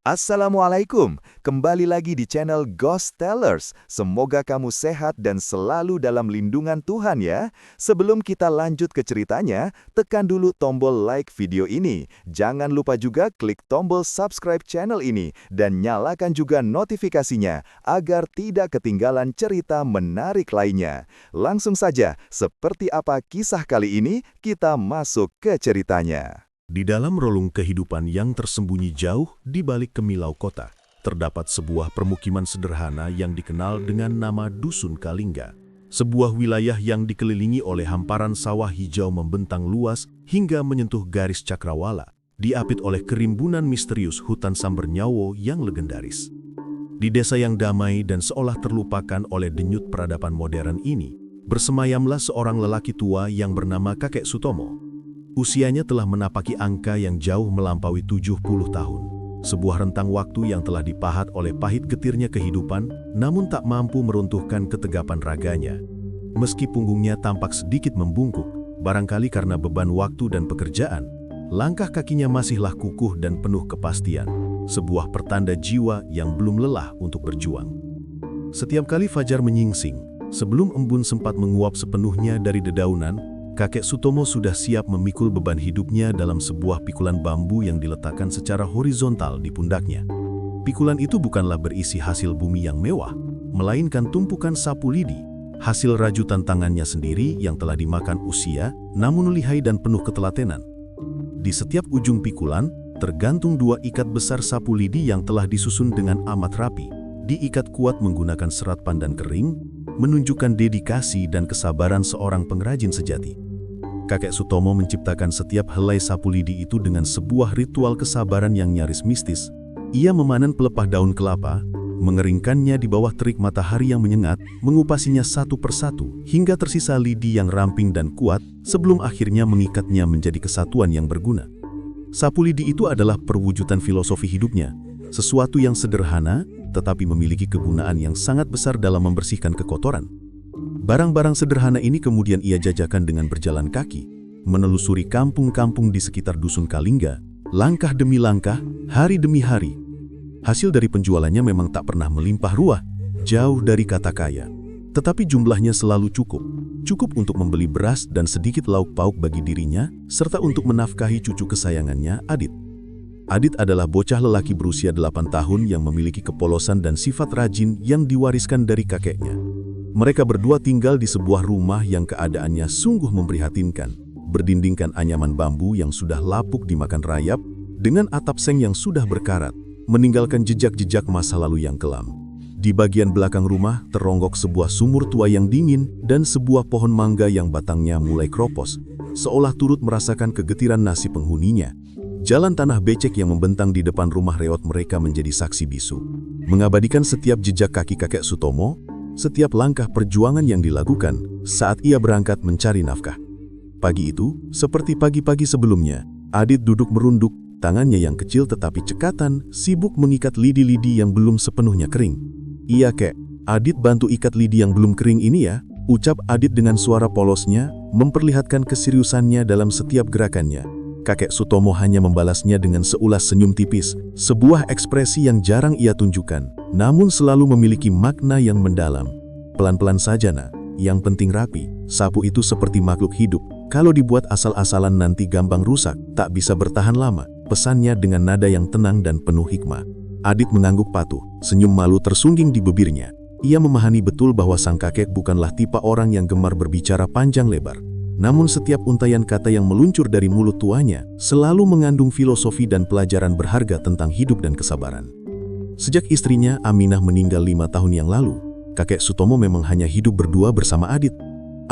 Assalamualaikum, kembali lagi di channel Ghost Tellers. Semoga kamu sehat dan selalu dalam lindungan Tuhan ya. Sebelum kita lanjut ke ceritanya, tekan dulu tombol like video ini. Jangan lupa juga klik tombol subscribe channel ini dan nyalakan juga notifikasinya agar tidak ketinggalan cerita menarik lainnya. Langsung saja, seperti apa kisah kali ini, kita masuk ke ceritanya. Di dalam relung kehidupan yang tersembunyi jauh di balik kemilau kota, terdapat sebuah permukiman sederhana yang dikenal dengan nama Dusun Kalingga. Sebuah wilayah yang dikelilingi oleh hamparan sawah hijau membentang luas hingga menyentuh garis cakrawala, diapit oleh kerimbunan misterius hutan Sambernyawo yang legendaris. Di desa yang damai dan seolah terlupakan oleh denyut peradaban modern ini, bersemayamlah seorang lelaki tua yang bernama Kakek Sutomo. Usianya telah menapaki angka yang jauh melampaui 70 tahun. Sebuah rentang waktu yang telah dipahat oleh pahit getirnya kehidupan, namun tak mampu meruntuhkan ketegapan raganya. Meski punggungnya tampak sedikit membungkuk, barangkali karena beban waktu dan pekerjaan, langkah kakinya masihlah kukuh dan penuh kepastian. Sebuah pertanda jiwa yang belum lelah untuk berjuang. Setiap kali fajar menyingsing, sebelum embun sempat menguap sepenuhnya dari dedaunan, Kakek Sutomo sudah siap memikul beban hidupnya dalam sebuah pikulan bambu yang diletakkan secara horizontal di pundaknya. Pikulan itu bukanlah berisi hasil bumi yang mewah, melainkan tumpukan sapu lidi, hasil rajutan tangannya sendiri yang telah dimakan usia, namun lihai dan penuh ketelatenan. Di setiap ujung pikulan, tergantung dua ikat besar sapu lidi yang telah disusun dengan amat rapi, diikat kuat menggunakan serat pandan kering, menunjukkan dedikasi dan kesabaran seorang pengrajin sejati. Kakek Sutomo menciptakan setiap helai sapu lidi itu dengan sebuah ritual kesabaran yang nyaris mistis. Ia memanen pelepah daun kelapa, mengeringkannya di bawah terik matahari yang menyengat, mengupasinya satu persatu, hingga tersisa lidi yang ramping dan kuat, sebelum akhirnya mengikatnya menjadi kesatuan yang berguna. Sapu lidi itu adalah perwujudan filosofi hidupnya, sesuatu yang sederhana, tetapi memiliki kegunaan yang sangat besar dalam membersihkan kekotoran. Barang-barang sederhana ini kemudian ia jajakan dengan berjalan kaki, menelusuri kampung-kampung di sekitar Dusun Kalingga, langkah demi langkah, hari demi hari. Hasil dari penjualannya memang tak pernah melimpah ruah, jauh dari kata kaya. Tetapi jumlahnya selalu cukup untuk membeli beras dan sedikit lauk pauk bagi dirinya, serta untuk menafkahi cucu kesayangannya, Adit. Adit adalah bocah lelaki berusia 8 tahun yang memiliki kepolosan dan sifat rajin yang diwariskan dari kakeknya. Mereka berdua tinggal di sebuah rumah yang keadaannya sungguh memprihatinkan, berdindingkan anyaman bambu yang sudah lapuk dimakan rayap, dengan atap seng yang sudah berkarat, meninggalkan jejak-jejak masa lalu yang kelam. Di bagian belakang rumah teronggok sebuah sumur tua yang dingin dan sebuah pohon mangga yang batangnya mulai kropos, seolah turut merasakan kegetiran nasib penghuninya. Jalan tanah becek yang membentang di depan rumah reot mereka menjadi saksi bisu, mengabadikan setiap jejak kaki Kakek Sutomo, setiap langkah perjuangan yang dilakukan saat ia berangkat mencari nafkah. Pagi itu, seperti pagi-pagi sebelumnya, Adit duduk merunduk, tangannya yang kecil tetapi cekatan, sibuk mengikat lidi-lidi yang belum sepenuhnya kering. "Iya kek, Adit bantu ikat lidi yang belum kering ini ya," ucap Adit dengan suara polosnya, memperlihatkan keseriusannya dalam setiap gerakannya. Kakek Sutomo hanya membalasnya dengan seulas senyum tipis, sebuah ekspresi yang jarang ia tunjukkan, namun selalu memiliki makna yang mendalam. "Pelan-pelan saja nak, yang penting rapi, sapu itu seperti makhluk hidup, kalau dibuat asal-asalan nanti gampang rusak, tak bisa bertahan lama," pesannya dengan nada yang tenang dan penuh hikmah. Adit mengangguk patuh, senyum malu tersungging di bibirnya. Ia memahami betul bahwa sang kakek bukanlah tipe orang yang gemar berbicara panjang lebar. Namun setiap untayan kata yang meluncur dari mulut tuanya selalu mengandung filosofi dan pelajaran berharga tentang hidup dan kesabaran. Sejak istrinya Aminah meninggal 5 tahun yang lalu, Kakek Sutomo memang hanya hidup berdua bersama Adit.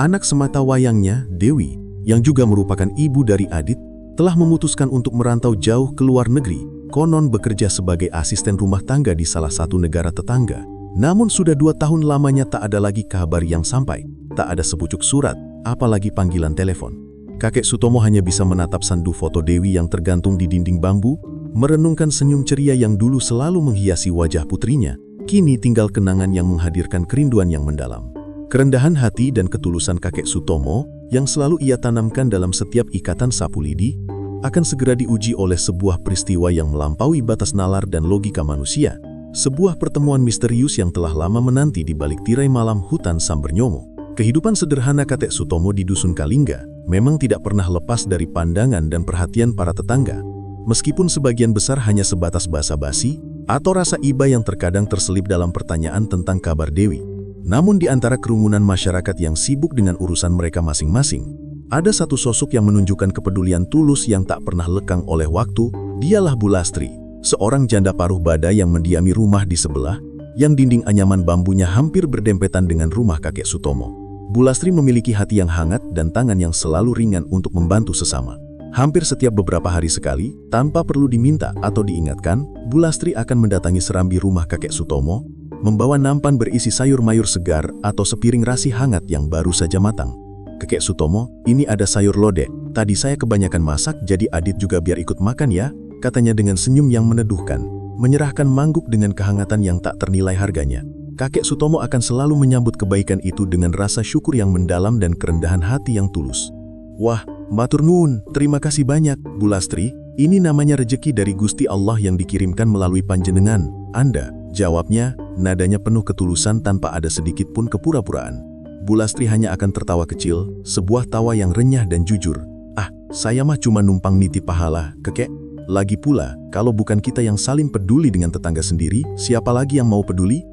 Anak semata wayangnya, Dewi, yang juga merupakan ibu dari Adit, telah memutuskan untuk merantau jauh ke luar negeri, konon bekerja sebagai asisten rumah tangga di salah satu negara tetangga. Namun sudah 2 tahun lamanya tak ada lagi kabar yang sampai, tak ada sepucuk surat, apalagi panggilan telepon. Kakek Sutomo hanya bisa menatap sandu foto Dewi yang tergantung di dinding bambu, merenungkan senyum ceria yang dulu selalu menghiasi wajah putrinya, kini tinggal kenangan yang menghadirkan kerinduan yang mendalam. Kerendahan hati dan ketulusan Kakek Sutomo yang selalu ia tanamkan dalam setiap ikatan sapu lidi, akan segera diuji oleh sebuah peristiwa yang melampaui batas nalar dan logika manusia. Sebuah pertemuan misterius yang telah lama menanti di balik tirai malam hutan Sambernyomo. Kehidupan sederhana kakek Sutomo di Dusun Kalingga memang tidak pernah lepas dari pandangan dan perhatian para tetangga. Meskipun sebagian besar hanya sebatas basa-basi atau rasa iba yang terkadang terselip dalam pertanyaan tentang kabar Dewi. Namun di antara kerumunan masyarakat yang sibuk dengan urusan mereka masing-masing, ada satu sosok yang menunjukkan kepedulian tulus yang tak pernah lekang oleh waktu. Dialah Bu Lastri, seorang janda paruh bada yang mendiami rumah di sebelah, yang dinding anyaman bambunya hampir berdempetan dengan rumah kakek Sutomo. Bu Lastri memiliki hati yang hangat dan tangan yang selalu ringan untuk membantu sesama. Hampir setiap beberapa hari sekali, tanpa perlu diminta atau diingatkan, Bu Lastri akan mendatangi serambi rumah kakek Sutomo, membawa nampan berisi sayur mayur segar atau sepiring rasi hangat yang baru saja matang. "Kakek Sutomo, ini ada sayur lodeh. Tadi saya kebanyakan masak, jadi Adit juga biar ikut makan ya," katanya dengan senyum yang meneduhkan, menyerahkan mangkuk dengan kehangatan yang tak ternilai harganya. Kakek Sutomo akan selalu menyambut kebaikan itu dengan rasa syukur yang mendalam dan kerendahan hati yang tulus. "Wah, matur nuwun, terima kasih banyak, Bu Lastri. Ini namanya rejeki dari Gusti Allah yang dikirimkan melalui panjenengan, Anda," jawabnya, nadanya penuh ketulusan tanpa ada sedikit pun kepura-puraan. Bu Lastri hanya akan tertawa kecil, sebuah tawa yang renyah dan jujur. "Ah, saya mah cuma numpang nitip pahala, Kekek. Lagi pula, kalau bukan kita yang saling peduli dengan tetangga sendiri, siapa lagi yang mau peduli?"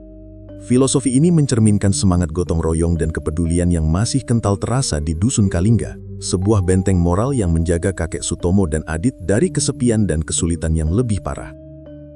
Filosofi ini mencerminkan semangat gotong royong dan kepedulian yang masih kental terasa di Dusun Kalingga, sebuah benteng moral yang menjaga kakek Sutomo dan Adit dari kesepian dan kesulitan yang lebih parah.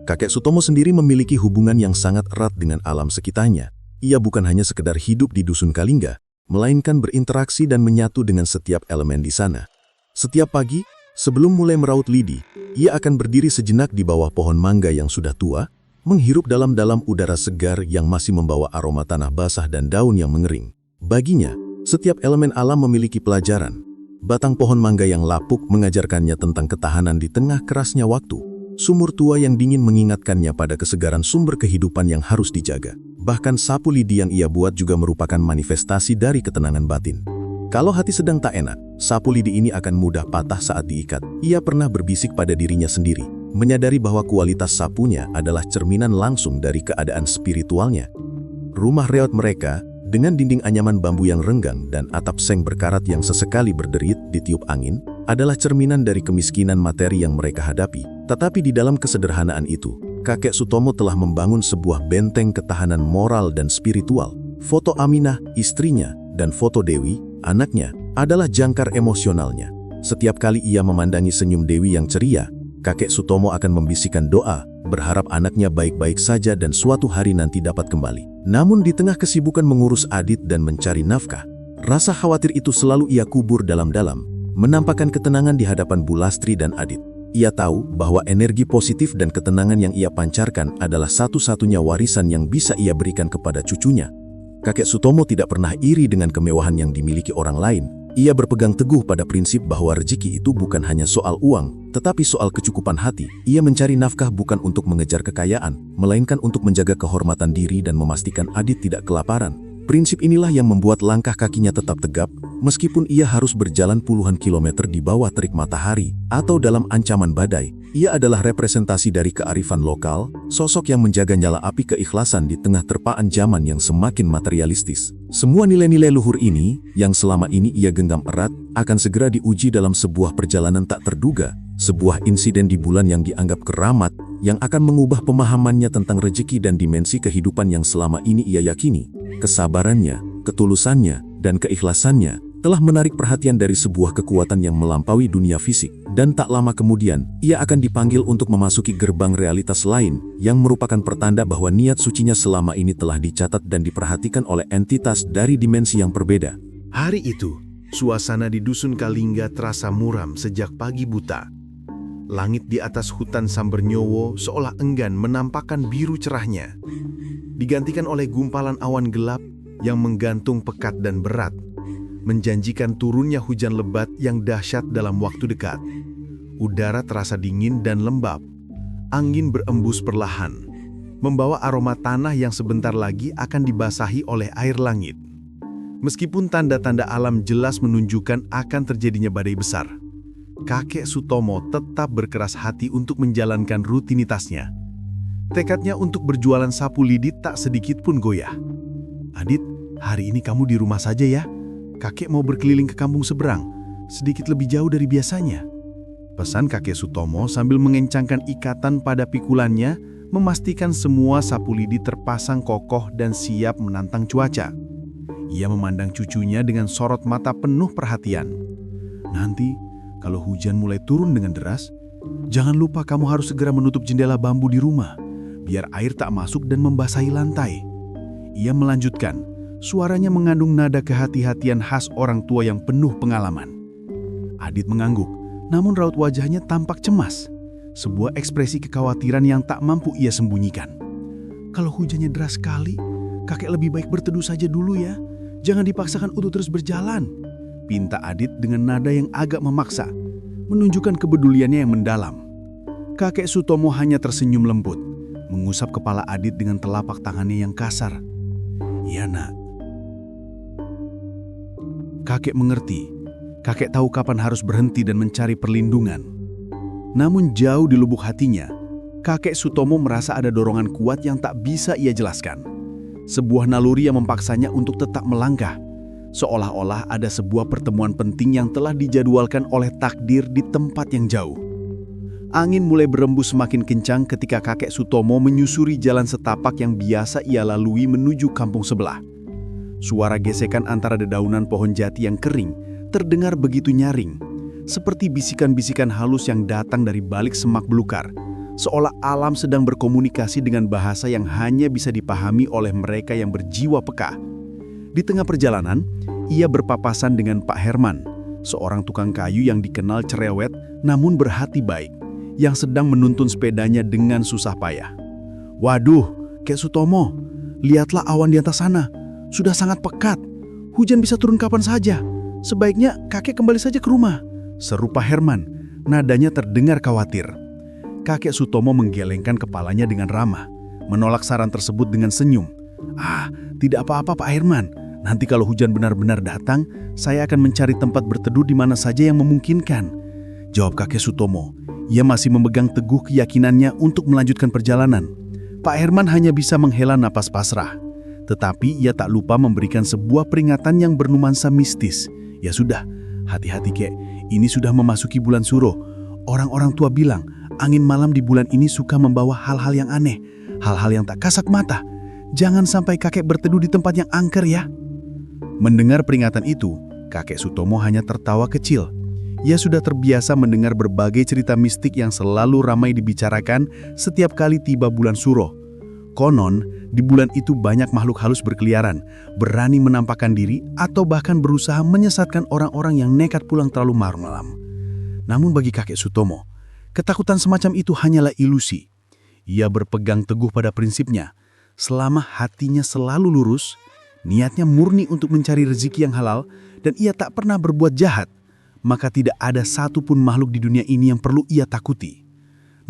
Kakek Sutomo sendiri memiliki hubungan yang sangat erat dengan alam sekitarnya. Ia bukan hanya sekedar hidup di Dusun Kalingga, melainkan berinteraksi dan menyatu dengan setiap elemen di sana. Setiap pagi, sebelum mulai meraut lidi, ia akan berdiri sejenak di bawah pohon mangga yang sudah tua, menghirup dalam-dalam udara segar yang masih membawa aroma tanah basah dan daun yang mengering. Baginya, setiap elemen alam memiliki pelajaran. Batang pohon mangga yang lapuk mengajarkannya tentang ketahanan di tengah kerasnya waktu. Sumur tua yang dingin mengingatkannya pada kesegaran sumber kehidupan yang harus dijaga. Bahkan sapu lidi yang ia buat juga merupakan manifestasi dari ketenangan batin. Kalau hati sedang tak enak, sapu lidi ini akan mudah patah saat diikat. Ia pernah berbisik pada dirinya sendiri, menyadari bahwa kualitas sapunya adalah cerminan langsung dari keadaan spiritualnya. Rumah reot mereka, dengan dinding anyaman bambu yang renggang dan atap seng berkarat yang sesekali berderit ditiup angin, adalah cerminan dari kemiskinan materi yang mereka hadapi. Tetapi di dalam kesederhanaan itu, kakek Sutomo telah membangun sebuah benteng ketahanan moral dan spiritual. Foto Aminah, istrinya, dan foto Dewi, anaknya, adalah jangkar emosionalnya. Setiap kali ia memandangi senyum Dewi yang ceria, kakek Sutomo akan membisikkan doa, berharap anaknya baik-baik saja dan suatu hari nanti dapat kembali. Namun di tengah kesibukan mengurus Adit dan mencari nafkah, rasa khawatir itu selalu ia kubur dalam-dalam, menampakkan ketenangan di hadapan Bu Lastri dan Adit. Ia tahu bahwa energi positif dan ketenangan yang ia pancarkan adalah satu-satunya warisan yang bisa ia berikan kepada cucunya. Kakek Sutomo tidak pernah iri dengan kemewahan yang dimiliki orang lain. Ia berpegang teguh pada prinsip bahwa rezeki itu bukan hanya soal uang, tetapi soal kecukupan hati. Ia mencari nafkah bukan untuk mengejar kekayaan, melainkan untuk menjaga kehormatan diri dan memastikan Adit tidak kelaparan. Prinsip inilah yang membuat langkah kakinya tetap tegap, meskipun ia harus berjalan puluhan kilometer di bawah terik matahari atau dalam ancaman badai. Ia adalah representasi dari kearifan lokal, sosok yang menjaga nyala api keikhlasan di tengah terpaan zaman yang semakin materialistis. Semua nilai-nilai luhur ini, yang selama ini ia genggam erat, akan segera diuji dalam sebuah perjalanan tak terduga, sebuah insiden di bulan yang dianggap keramat, yang akan mengubah pemahamannya tentang rezeki dan dimensi kehidupan yang selama ini ia yakini. Kesabarannya, ketulusannya, dan keikhlasannya telah menarik perhatian dari sebuah kekuatan yang melampaui dunia fisik, dan tak lama kemudian, ia akan dipanggil untuk memasuki gerbang realitas lain, yang merupakan pertanda bahwa niat sucinya selama ini telah dicatat dan diperhatikan oleh entitas dari dimensi yang berbeda. Hari itu, suasana di Dusun Kalingga terasa muram sejak pagi buta. Langit di atas hutan Sambernyowo seolah enggan menampakkan biru cerahnya, digantikan oleh gumpalan awan gelap yang menggantung pekat dan berat, menjanjikan turunnya hujan lebat yang dahsyat dalam waktu dekat. Udara terasa dingin dan lembab. Angin berembus perlahan, membawa aroma tanah yang sebentar lagi akan dibasahi oleh air langit. Meskipun tanda-tanda alam jelas menunjukkan akan terjadinya badai besar, kakek Sutomo tetap berkeras hati untuk menjalankan rutinitasnya. Tekadnya untuk berjualan sapu lidi tak sedikit pun goyah. "Adit, hari ini kamu di rumah saja ya. Kakek mau berkeliling ke kampung seberang, sedikit lebih jauh dari biasanya," pesan kakek Sutomo sambil mengencangkan ikatan pada pikulannya, memastikan semua sapu lidi terpasang kokoh dan siap menantang cuaca. Ia memandang cucunya dengan sorot mata penuh perhatian. "Nanti, kalau hujan mulai turun dengan deras, jangan lupa kamu harus segera menutup jendela bambu di rumah, biar air tak masuk dan membasahi lantai," ia melanjutkan. Suaranya mengandung nada kehati-hatian khas orang tua yang penuh pengalaman. Adit mengangguk, namun raut wajahnya tampak cemas. Sebuah ekspresi kekhawatiran yang tak mampu ia sembunyikan. "Kalau hujannya deras sekali, kakek lebih baik berteduh saja dulu ya. Jangan dipaksakan untuk terus berjalan," pinta Adit dengan nada yang agak memaksa, menunjukkan kepeduliannya yang mendalam. Kakek Sutomo hanya tersenyum lembut, mengusap kepala Adit dengan telapak tangannya yang kasar. "Iya nak." Kakek mengerti. Kakek tahu kapan harus berhenti dan mencari perlindungan. Namun jauh di lubuk hatinya, kakek Sutomo merasa ada dorongan kuat yang tak bisa ia jelaskan. Sebuah naluri yang memaksanya untuk tetap melangkah. Seolah-olah ada sebuah pertemuan penting yang telah dijadwalkan oleh takdir di tempat yang jauh. Angin mulai berembus semakin kencang ketika kakek Sutomo menyusuri jalan setapak yang biasa ia lalui menuju kampung sebelah. Suara gesekan antara dedaunan pohon jati yang kering terdengar begitu nyaring, seperti bisikan-bisikan halus yang datang dari balik semak belukar, seolah alam sedang berkomunikasi dengan bahasa yang hanya bisa dipahami oleh mereka yang berjiwa peka. Di tengah perjalanan, ia berpapasan dengan Pak Herman, seorang tukang kayu yang dikenal cerewet namun berhati baik, yang sedang menuntun sepedanya dengan susah payah. "Waduh, Kek Sutomo, lihatlah awan di atas sana. Sudah sangat pekat. Hujan bisa turun kapan saja. Sebaiknya kakek kembali saja ke rumah," seru Pak Herman. Nadanya terdengar khawatir. Kakek Sutomo menggelengkan kepalanya dengan ramah, menolak saran tersebut dengan senyum. "Tidak apa-apa Pak Herman. Nanti kalau hujan benar-benar datang, saya akan mencari tempat berteduh di mana saja yang memungkinkan," jawab kakek Sutomo. Ia masih memegang teguh keyakinannya untuk melanjutkan perjalanan. Pak Herman hanya bisa menghela napas pasrah. Tetapi ia tak lupa memberikan sebuah peringatan yang bernuansa mistis. "Ya sudah, hati-hati Kek. Ini sudah memasuki bulan Suro. Orang-orang tua bilang, angin malam di bulan ini suka membawa hal-hal yang aneh, hal-hal yang tak kasat mata. Jangan sampai kakek berteduh di tempat yang angker ya." Mendengar peringatan itu, kakek Sutomo hanya tertawa kecil. Ia sudah terbiasa mendengar berbagai cerita mistik yang selalu ramai dibicarakan setiap kali tiba bulan Suro. Konon, di bulan itu banyak makhluk halus berkeliaran, berani menampakkan diri atau bahkan berusaha menyesatkan orang-orang yang nekat pulang terlalu malam. Namun bagi kakek Sutomo, ketakutan semacam itu hanyalah ilusi. Ia berpegang teguh pada prinsipnya. Selama hatinya selalu lurus, niatnya murni untuk mencari rezeki yang halal, dan ia tak pernah berbuat jahat, maka tidak ada satupun makhluk di dunia ini yang perlu ia takuti.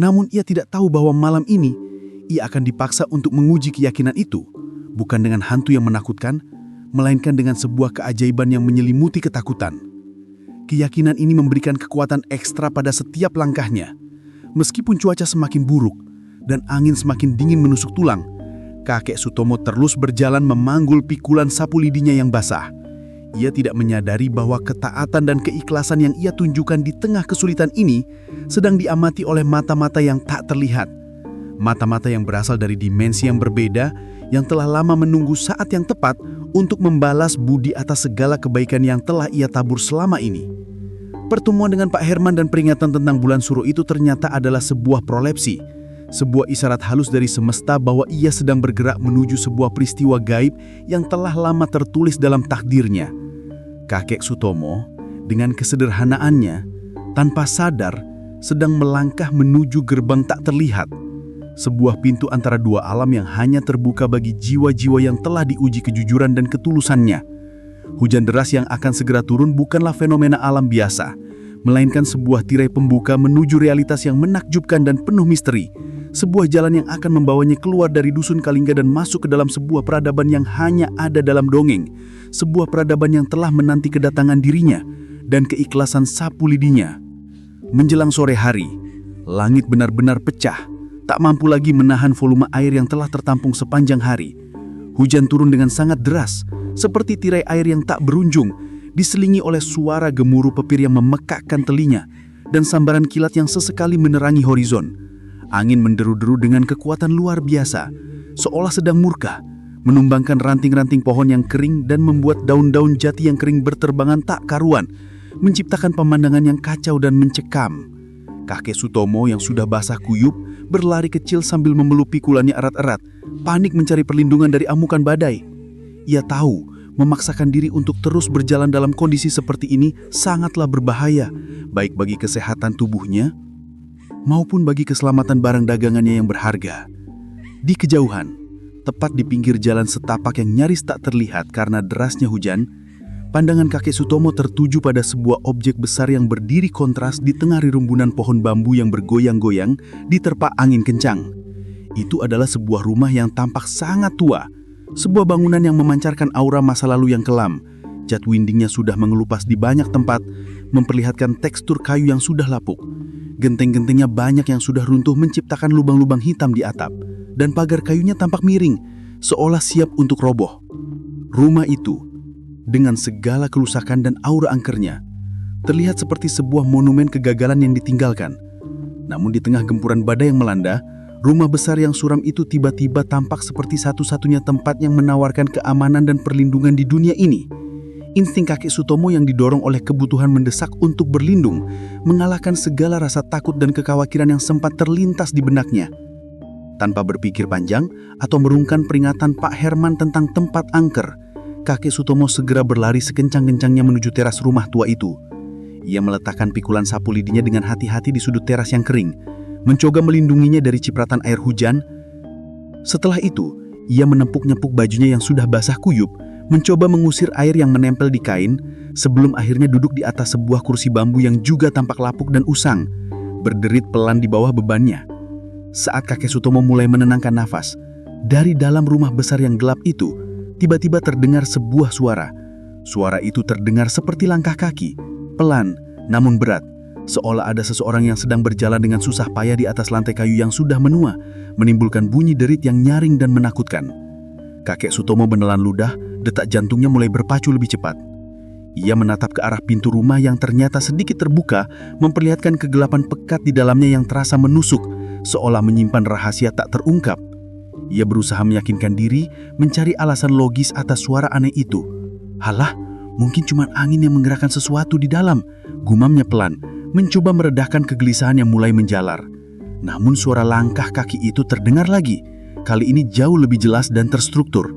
Namun ia tidak tahu bahwa malam ini ia akan dipaksa untuk menguji keyakinan itu, bukan dengan hantu yang menakutkan, melainkan dengan sebuah keajaiban yang menyelimuti ketakutan. Keyakinan ini memberikan kekuatan ekstra pada setiap langkahnya. Meskipun cuaca semakin buruk dan angin semakin dingin menusuk tulang, kakek Sutomo terus berjalan memanggul pikulan sapu lidinya yang basah. Ia tidak menyadari bahwa ketaatan dan keikhlasan yang ia tunjukkan di tengah kesulitan ini sedang diamati oleh mata-mata yang tak terlihat. Mata-mata yang berasal dari dimensi yang berbeda, yang telah lama menunggu saat yang tepat untuk membalas budi atas segala kebaikan yang telah ia tabur selama ini. Pertemuan dengan Pak Herman dan peringatan tentang bulan Suro itu ternyata adalah sebuah prolepsi, sebuah isyarat halus dari semesta bahwa ia sedang bergerak menuju sebuah peristiwa gaib yang telah lama tertulis dalam takdirnya. Kakek Sutomo, dengan kesederhanaannya, tanpa sadar, sedang melangkah menuju gerbang tak terlihat. Sebuah pintu antara dua alam yang hanya terbuka bagi jiwa-jiwa yang telah diuji kejujuran dan ketulusannya. Hujan deras yang akan segera turun bukanlah fenomena alam biasa, melainkan sebuah tirai pembuka menuju realitas yang menakjubkan dan penuh misteri. Sebuah jalan yang akan membawanya keluar dari dusun Kalingga dan masuk ke dalam sebuah peradaban yang hanya ada dalam dongeng. Sebuah peradaban yang telah menanti kedatangan dirinya dan keikhlasan sapu lidinya. Menjelang sore hari, langit benar-benar pecah, tak mampu lagi menahan volume air yang telah tertampung sepanjang hari. Hujan turun dengan sangat deras, seperti tirai air yang tak berujung, diselingi oleh suara gemuruh petir yang memekakkan telinga dan sambaran kilat yang sesekali menerangi horizon. Angin menderu-deru dengan kekuatan luar biasa, seolah sedang murka, menumbangkan ranting-ranting pohon yang kering dan membuat daun-daun jati yang kering berterbangan tak karuan, menciptakan pemandangan yang kacau dan mencekam. Kakek Sutomo yang sudah basah kuyup berlari kecil sambil memeluk pikulannya erat-erat, panik mencari perlindungan dari amukan badai. Ia tahu memaksakan diri untuk terus berjalan dalam kondisi seperti ini sangatlah berbahaya, baik bagi kesehatan tubuhnya maupun bagi keselamatan barang dagangannya yang berharga. Di kejauhan, tepat di pinggir jalan setapak yang nyaris tak terlihat karena derasnya hujan, pandangan kakek Sutomo tertuju pada sebuah objek besar yang berdiri kontras di tengah rirumbunan pohon bambu yang bergoyang-goyang diterpa angin kencang. Itu adalah sebuah rumah yang tampak sangat tua, sebuah bangunan yang memancarkan aura masa lalu yang kelam. Cat windingnya sudah mengelupas di banyak tempat, memperlihatkan tekstur kayu yang sudah lapuk. Genteng-gentengnya banyak yang sudah runtuh menciptakan lubang-lubang hitam di atap, dan pagar kayunya tampak miring, seolah siap untuk roboh. Rumah itu, dengan segala kerusakan dan aura angkernya, terlihat seperti sebuah monumen kegagalan yang ditinggalkan. Namun di tengah gempuran badai yang melanda, rumah besar yang suram itu tiba-tiba tampak seperti satu-satunya tempat yang menawarkan keamanan dan perlindungan di dunia ini. Insting kakek Sutomo yang didorong oleh kebutuhan mendesak untuk berlindung, mengalahkan segala rasa takut dan kekhawatiran yang sempat terlintas di benaknya. Tanpa berpikir panjang atau merungkan peringatan Pak Herman tentang tempat angker, kakek Sutomo segera berlari sekencang-kencangnya menuju teras rumah tua itu. Ia meletakkan pikulan sapu lidinya dengan hati-hati di sudut teras yang kering, mencoba melindunginya dari cipratan air hujan. Setelah itu, ia menepuk-nepuk bajunya yang sudah basah kuyup, mencoba mengusir air yang menempel di kain, sebelum akhirnya duduk di atas sebuah kursi bambu yang juga tampak lapuk dan usang, berderit pelan di bawah bebannya. Saat kakek Sutomo mulai menenangkan nafas, dari dalam rumah besar yang gelap itu, tiba-tiba terdengar sebuah suara. Suara itu terdengar seperti langkah kaki, pelan namun berat, seolah ada seseorang yang sedang berjalan dengan susah payah di atas lantai kayu yang sudah menua, menimbulkan bunyi derit yang nyaring dan menakutkan. Kakek Sutomo menelan ludah, detak jantungnya mulai berpacu lebih cepat. Ia menatap ke arah pintu rumah yang ternyata sedikit terbuka, memperlihatkan kegelapan pekat di dalamnya yang terasa menusuk, seolah menyimpan rahasia tak terungkap. Ia berusaha meyakinkan diri, mencari alasan logis atas suara aneh itu. Halah, mungkin cuma angin yang menggerakkan sesuatu di dalam, gumamnya pelan, mencoba meredahkan kegelisahan yang mulai menjalar. Namun suara langkah kaki itu terdengar lagi, kali ini jauh lebih jelas dan terstruktur.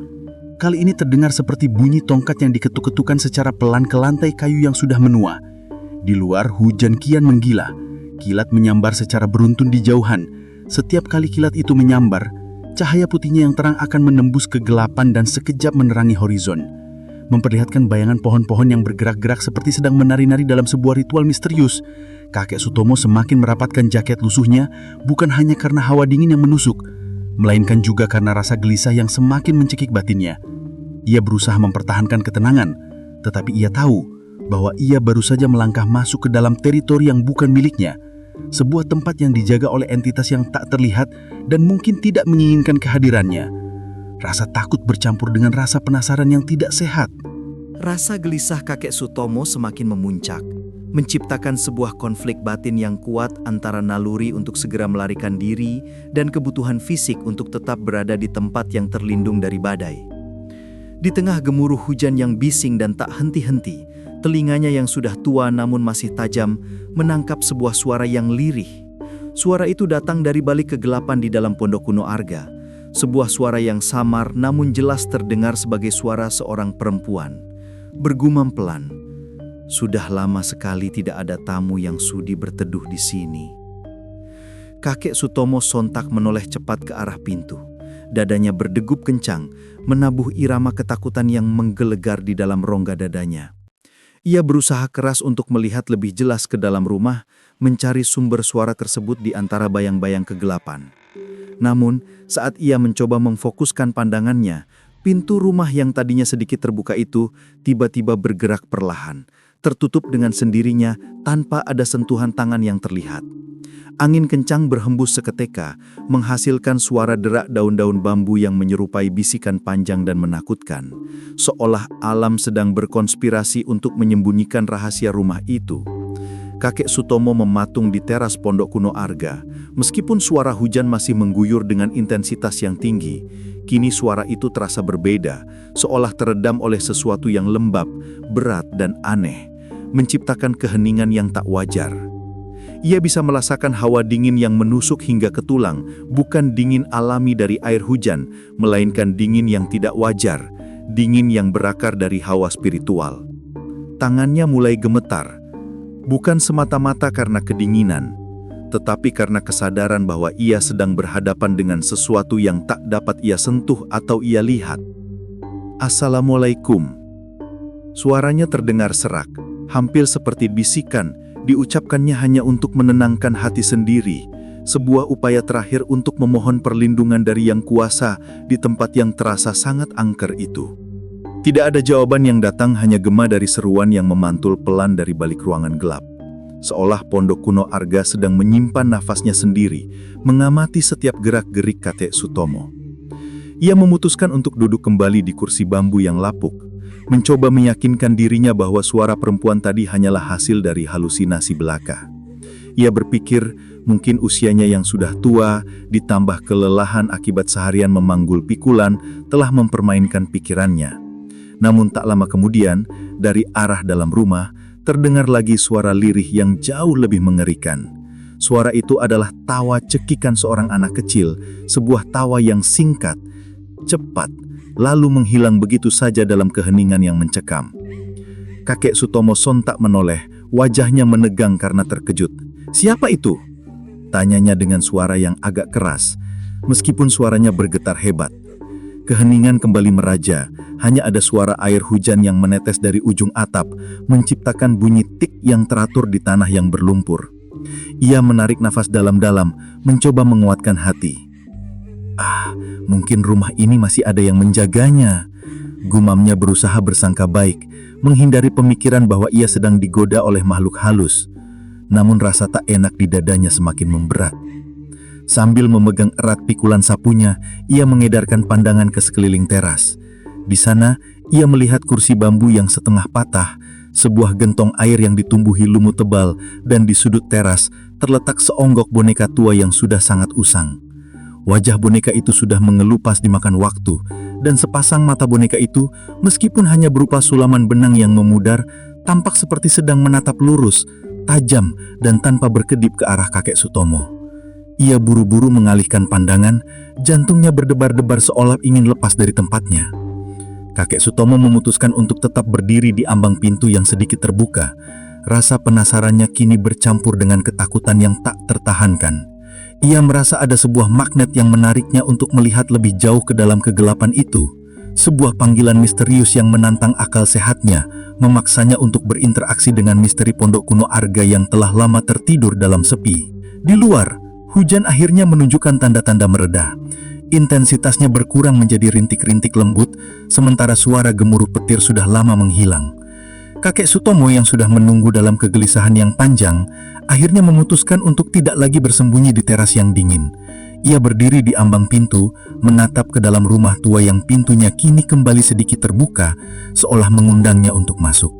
Kali ini terdengar seperti bunyi tongkat yang diketuk-ketukan secara pelan ke lantai kayu yang sudah menua. Di luar, hujan kian menggila. Kilat menyambar secara beruntun di jauhan. Setiap kali kilat itu menyambar, cahaya putihnya yang terang akan menembus kegelapan dan sekejap menerangi horizon, memperlihatkan bayangan pohon-pohon yang bergerak-gerak seperti sedang menari-nari dalam sebuah ritual misterius. Kakek Sutomo semakin merapatkan jaket lusuhnya, bukan hanya karena hawa dingin yang menusuk, melainkan juga karena rasa gelisah yang semakin mencekik batinnya. Ia berusaha mempertahankan ketenangan, tetapi ia tahu bahwa ia baru saja melangkah masuk ke dalam teritori yang bukan miliknya, sebuah tempat yang dijaga oleh entitas yang tak terlihat dan mungkin tidak menginginkan kehadirannya. Rasa takut bercampur dengan rasa penasaran yang tidak sehat. Rasa gelisah kakek Sutomo semakin memuncak, menciptakan sebuah konflik batin yang kuat antara naluri untuk segera melarikan diri dan kebutuhan fisik untuk tetap berada di tempat yang terlindung dari badai. Di tengah gemuruh hujan yang bising dan tak henti-henti, telinganya yang sudah tua namun masih tajam menangkap sebuah suara yang lirih. Suara itu datang dari balik kegelapan di dalam pondok kuno Arga. Sebuah suara yang samar namun jelas terdengar sebagai suara seorang perempuan. Bergumam pelan, "Sudah lama sekali tidak ada tamu yang sudi berteduh di sini." Kakek Sutomo sontak menoleh cepat ke arah pintu. Dadanya berdegup kencang, menabuh irama ketakutan yang menggelegar di dalam rongga dadanya. Ia berusaha keras untuk melihat lebih jelas ke dalam rumah, mencari sumber suara tersebut di antara bayang-bayang kegelapan. Namun, saat ia mencoba memfokuskan pandangannya, pintu rumah yang tadinya sedikit terbuka itu tiba-tiba bergerak perlahan, tertutup dengan sendirinya tanpa ada sentuhan tangan yang terlihat. Angin kencang berhembus seketika, menghasilkan suara derak daun-daun bambu yang menyerupai bisikan panjang dan menakutkan, seolah alam sedang berkonspirasi untuk menyembunyikan rahasia rumah itu. Kakek Sutomo mematung di teras Pondok Kuno Arga. Meskipun suara hujan masih mengguyur dengan intensitas yang tinggi, kini suara itu terasa berbeda, seolah teredam oleh sesuatu yang lembab, berat, dan aneh, menciptakan keheningan yang tak wajar. Ia bisa merasakan hawa dingin yang menusuk hingga ke tulang, bukan dingin alami dari air hujan, melainkan dingin yang tidak wajar, dingin yang berakar dari hawa spiritual. Tangannya mulai gemetar, bukan semata-mata karena kedinginan, tetapi karena kesadaran bahwa ia sedang berhadapan dengan sesuatu yang tak dapat ia sentuh atau ia lihat. "Assalamualaikum." Suaranya terdengar serak, hampir seperti bisikan, diucapkannya hanya untuk menenangkan hati sendiri, sebuah upaya terakhir untuk memohon perlindungan dari Yang Kuasa di tempat yang terasa sangat angker itu. Tidak ada jawaban yang datang, hanya gema dari seruan yang memantul pelan dari balik ruangan gelap. Seolah Pondok Kuno Arga sedang menyimpan nafasnya sendiri, mengamati setiap gerak-gerik kakek Sutomo. Ia memutuskan untuk duduk kembali di kursi bambu yang lapuk, mencoba meyakinkan dirinya bahwa suara perempuan tadi hanyalah hasil dari halusinasi belaka. Ia berpikir mungkin usianya yang sudah tua, ditambah kelelahan akibat seharian memanggul pikulan, telah mempermainkan pikirannya. Namun tak lama kemudian, dari arah dalam rumah, terdengar lagi suara lirih yang jauh lebih mengerikan. Suara itu adalah tawa cekikan seorang anak kecil, sebuah tawa yang singkat, cepat, lalu menghilang begitu saja dalam keheningan yang mencekam. Kakek Sutomo sontak menoleh, wajahnya menegang karena terkejut. "Siapa itu?" tanyanya dengan suara yang agak keras, meskipun suaranya bergetar hebat. Keheningan kembali meraja, hanya ada suara air hujan yang menetes dari ujung atap, menciptakan bunyi tik yang teratur di tanah yang berlumpur. Ia menarik nafas dalam-dalam, mencoba menguatkan hati. Mungkin rumah ini masih ada yang menjaganya. Gumamnya berusaha bersangka baik, menghindari pemikiran bahwa ia sedang digoda oleh makhluk halus. Namun rasa tak enak di dadanya semakin memberat. Sambil memegang erat pikulan sapunya, ia mengedarkan pandangan ke sekeliling teras. Di sana, ia melihat kursi bambu yang setengah patah, sebuah gentong air yang ditumbuhi lumut tebal, dan di sudut teras terletak seonggok boneka tua yang sudah sangat usang. Wajah boneka itu sudah mengelupas dimakan waktu, dan sepasang mata boneka itu, meskipun hanya berupa sulaman benang yang memudar, tampak seperti sedang menatap lurus, tajam, dan tanpa berkedip ke arah kakek Sutomo. Ia buru-buru mengalihkan pandangan, jantungnya berdebar-debar seolah ingin lepas dari tempatnya. Kakek Sutomo memutuskan untuk tetap berdiri di ambang pintu yang sedikit terbuka. Rasa penasarannya kini bercampur dengan ketakutan yang tak tertahankan. Ia merasa ada sebuah magnet yang menariknya untuk melihat lebih jauh ke dalam kegelapan itu. Sebuah panggilan misterius yang menantang akal sehatnya, memaksanya untuk berinteraksi dengan misteri Pondok Kuno Arga yang telah lama tertidur dalam sepi. Di luar, hujan akhirnya menunjukkan tanda-tanda mereda. Intensitasnya berkurang menjadi rintik-rintik lembut, sementara suara gemuruh petir sudah lama menghilang. Kakek Sutomo yang sudah menunggu dalam kegelisahan yang panjang, akhirnya memutuskan untuk tidak lagi bersembunyi di teras yang dingin. Ia berdiri di ambang pintu, menatap ke dalam rumah tua yang pintunya kini kembali sedikit terbuka, seolah mengundangnya untuk masuk.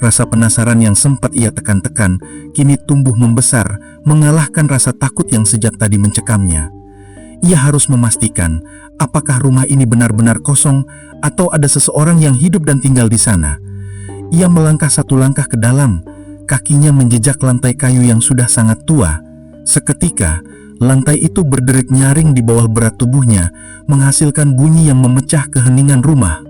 Rasa penasaran yang sempat ia tekan-tekan, kini tumbuh membesar, mengalahkan rasa takut yang sejak tadi mencekamnya. Ia harus memastikan apakah rumah ini benar-benar kosong atau ada seseorang yang hidup dan tinggal di sana. Ia melangkah satu langkah ke dalam, kakinya menjejak lantai kayu yang sudah sangat tua. Seketika, lantai itu berderik nyaring di bawah berat tubuhnya, menghasilkan bunyi yang memecah keheningan rumah.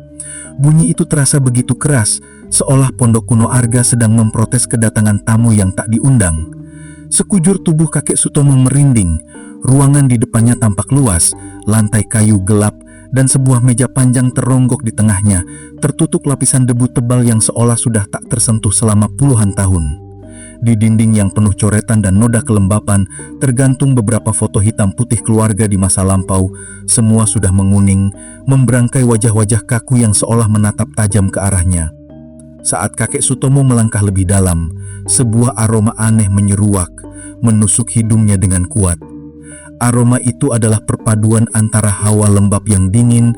Bunyi itu terasa begitu keras, seolah Pondok Kuno Arga sedang memprotes kedatangan tamu yang tak diundang. Sekujur tubuh kakek Sutomo merinding. Ruangan di depannya tampak luas, lantai kayu gelap, dan sebuah meja panjang teronggok di tengahnya, tertutup lapisan debu tebal yang seolah sudah tak tersentuh selama puluhan tahun. Di dinding yang penuh coretan dan noda kelembapan, tergantung beberapa foto hitam putih keluarga di masa lampau. Semua sudah menguning, memberangkai wajah-wajah kaku yang seolah menatap tajam ke arahnya. Saat kakek Sutomo melangkah lebih dalam, sebuah aroma aneh menyeruak, menusuk hidungnya dengan kuat. Aroma itu adalah perpaduan antara hawa lembab yang dingin,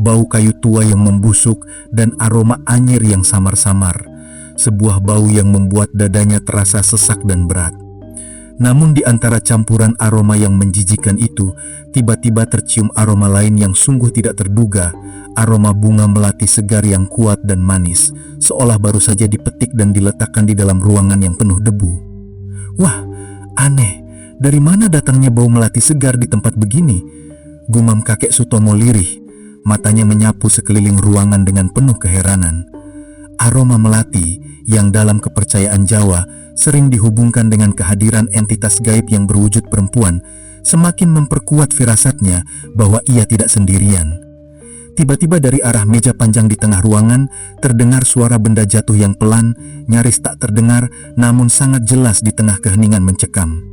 bau kayu tua yang membusuk, dan aroma anyir yang samar-samar. Sebuah bau yang membuat dadanya terasa sesak dan berat. Namun di antara campuran aroma yang menjijikan itu, tiba-tiba tercium aroma lain yang sungguh tidak terduga, aroma bunga melati segar yang kuat dan manis, seolah baru saja dipetik dan diletakkan di dalam ruangan yang penuh debu. Wah, aneh, dari mana datangnya bau melati segar di tempat begini? Gumam kakek Sutomo lirih, matanya menyapu sekeliling ruangan dengan penuh keheranan. Aroma melati yang dalam kepercayaan Jawa sering dihubungkan dengan kehadiran entitas gaib yang berwujud perempuan, semakin memperkuat firasatnya bahwa ia tidak sendirian. Tiba-tiba dari arah meja panjang di tengah ruangan terdengar suara benda jatuh yang pelan, nyaris tak terdengar namun sangat jelas di tengah keheningan mencekam.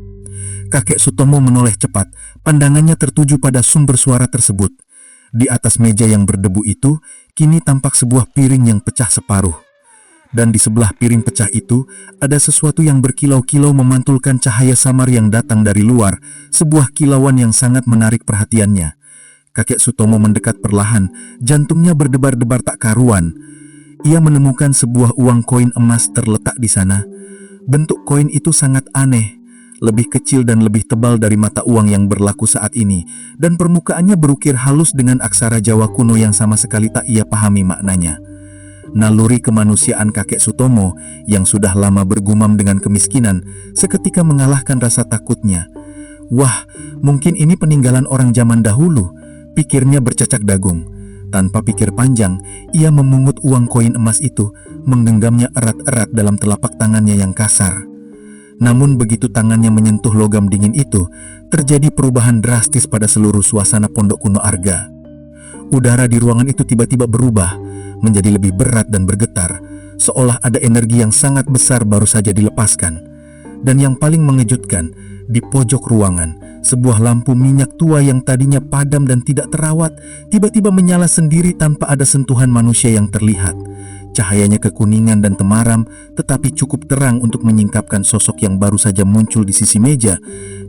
Kakek Sutomo menoleh cepat, pandangannya tertuju pada sumber suara tersebut. Di atas meja yang berdebu itu, kini tampak sebuah piring yang pecah separuh. Dan di sebelah piring pecah itu, ada sesuatu yang berkilau-kilau memantulkan cahaya samar yang datang dari luar, sebuah kilauan yang sangat menarik perhatiannya. Kakek Sutomo mendekat perlahan, jantungnya berdebar-debar tak karuan. Ia menemukan sebuah uang koin emas terletak di sana. Bentuk koin itu sangat aneh, lebih kecil dan lebih tebal dari mata uang yang berlaku saat ini, dan permukaannya berukir halus dengan aksara Jawa kuno yang sama sekali tak ia pahami maknanya. Naluri kemanusiaan kakek Sutomo yang sudah lama bergumam dengan kemiskinan seketika mengalahkan rasa takutnya. Wah, mungkin ini peninggalan orang zaman dahulu, pikirnya bercacak dagung. Tanpa pikir panjang, ia memungut uang koin emas itu, menggenggamnya erat-erat dalam telapak tangannya yang kasar. Namun begitu tangannya menyentuh logam dingin itu, terjadi perubahan drastis pada seluruh suasana Pondok Kuno Arga. Udara di ruangan itu tiba-tiba berubah, menjadi lebih berat dan bergetar, seolah ada energi yang sangat besar baru saja dilepaskan. Dan yang paling mengejutkan, di pojok ruangan, sebuah lampu minyak tua yang tadinya padam dan tidak terawat, tiba-tiba menyala sendiri tanpa ada sentuhan manusia yang terlihat. Cahayanya kekuningan dan temaram, tetapi cukup terang untuk menyingkapkan sosok yang baru saja muncul di sisi meja.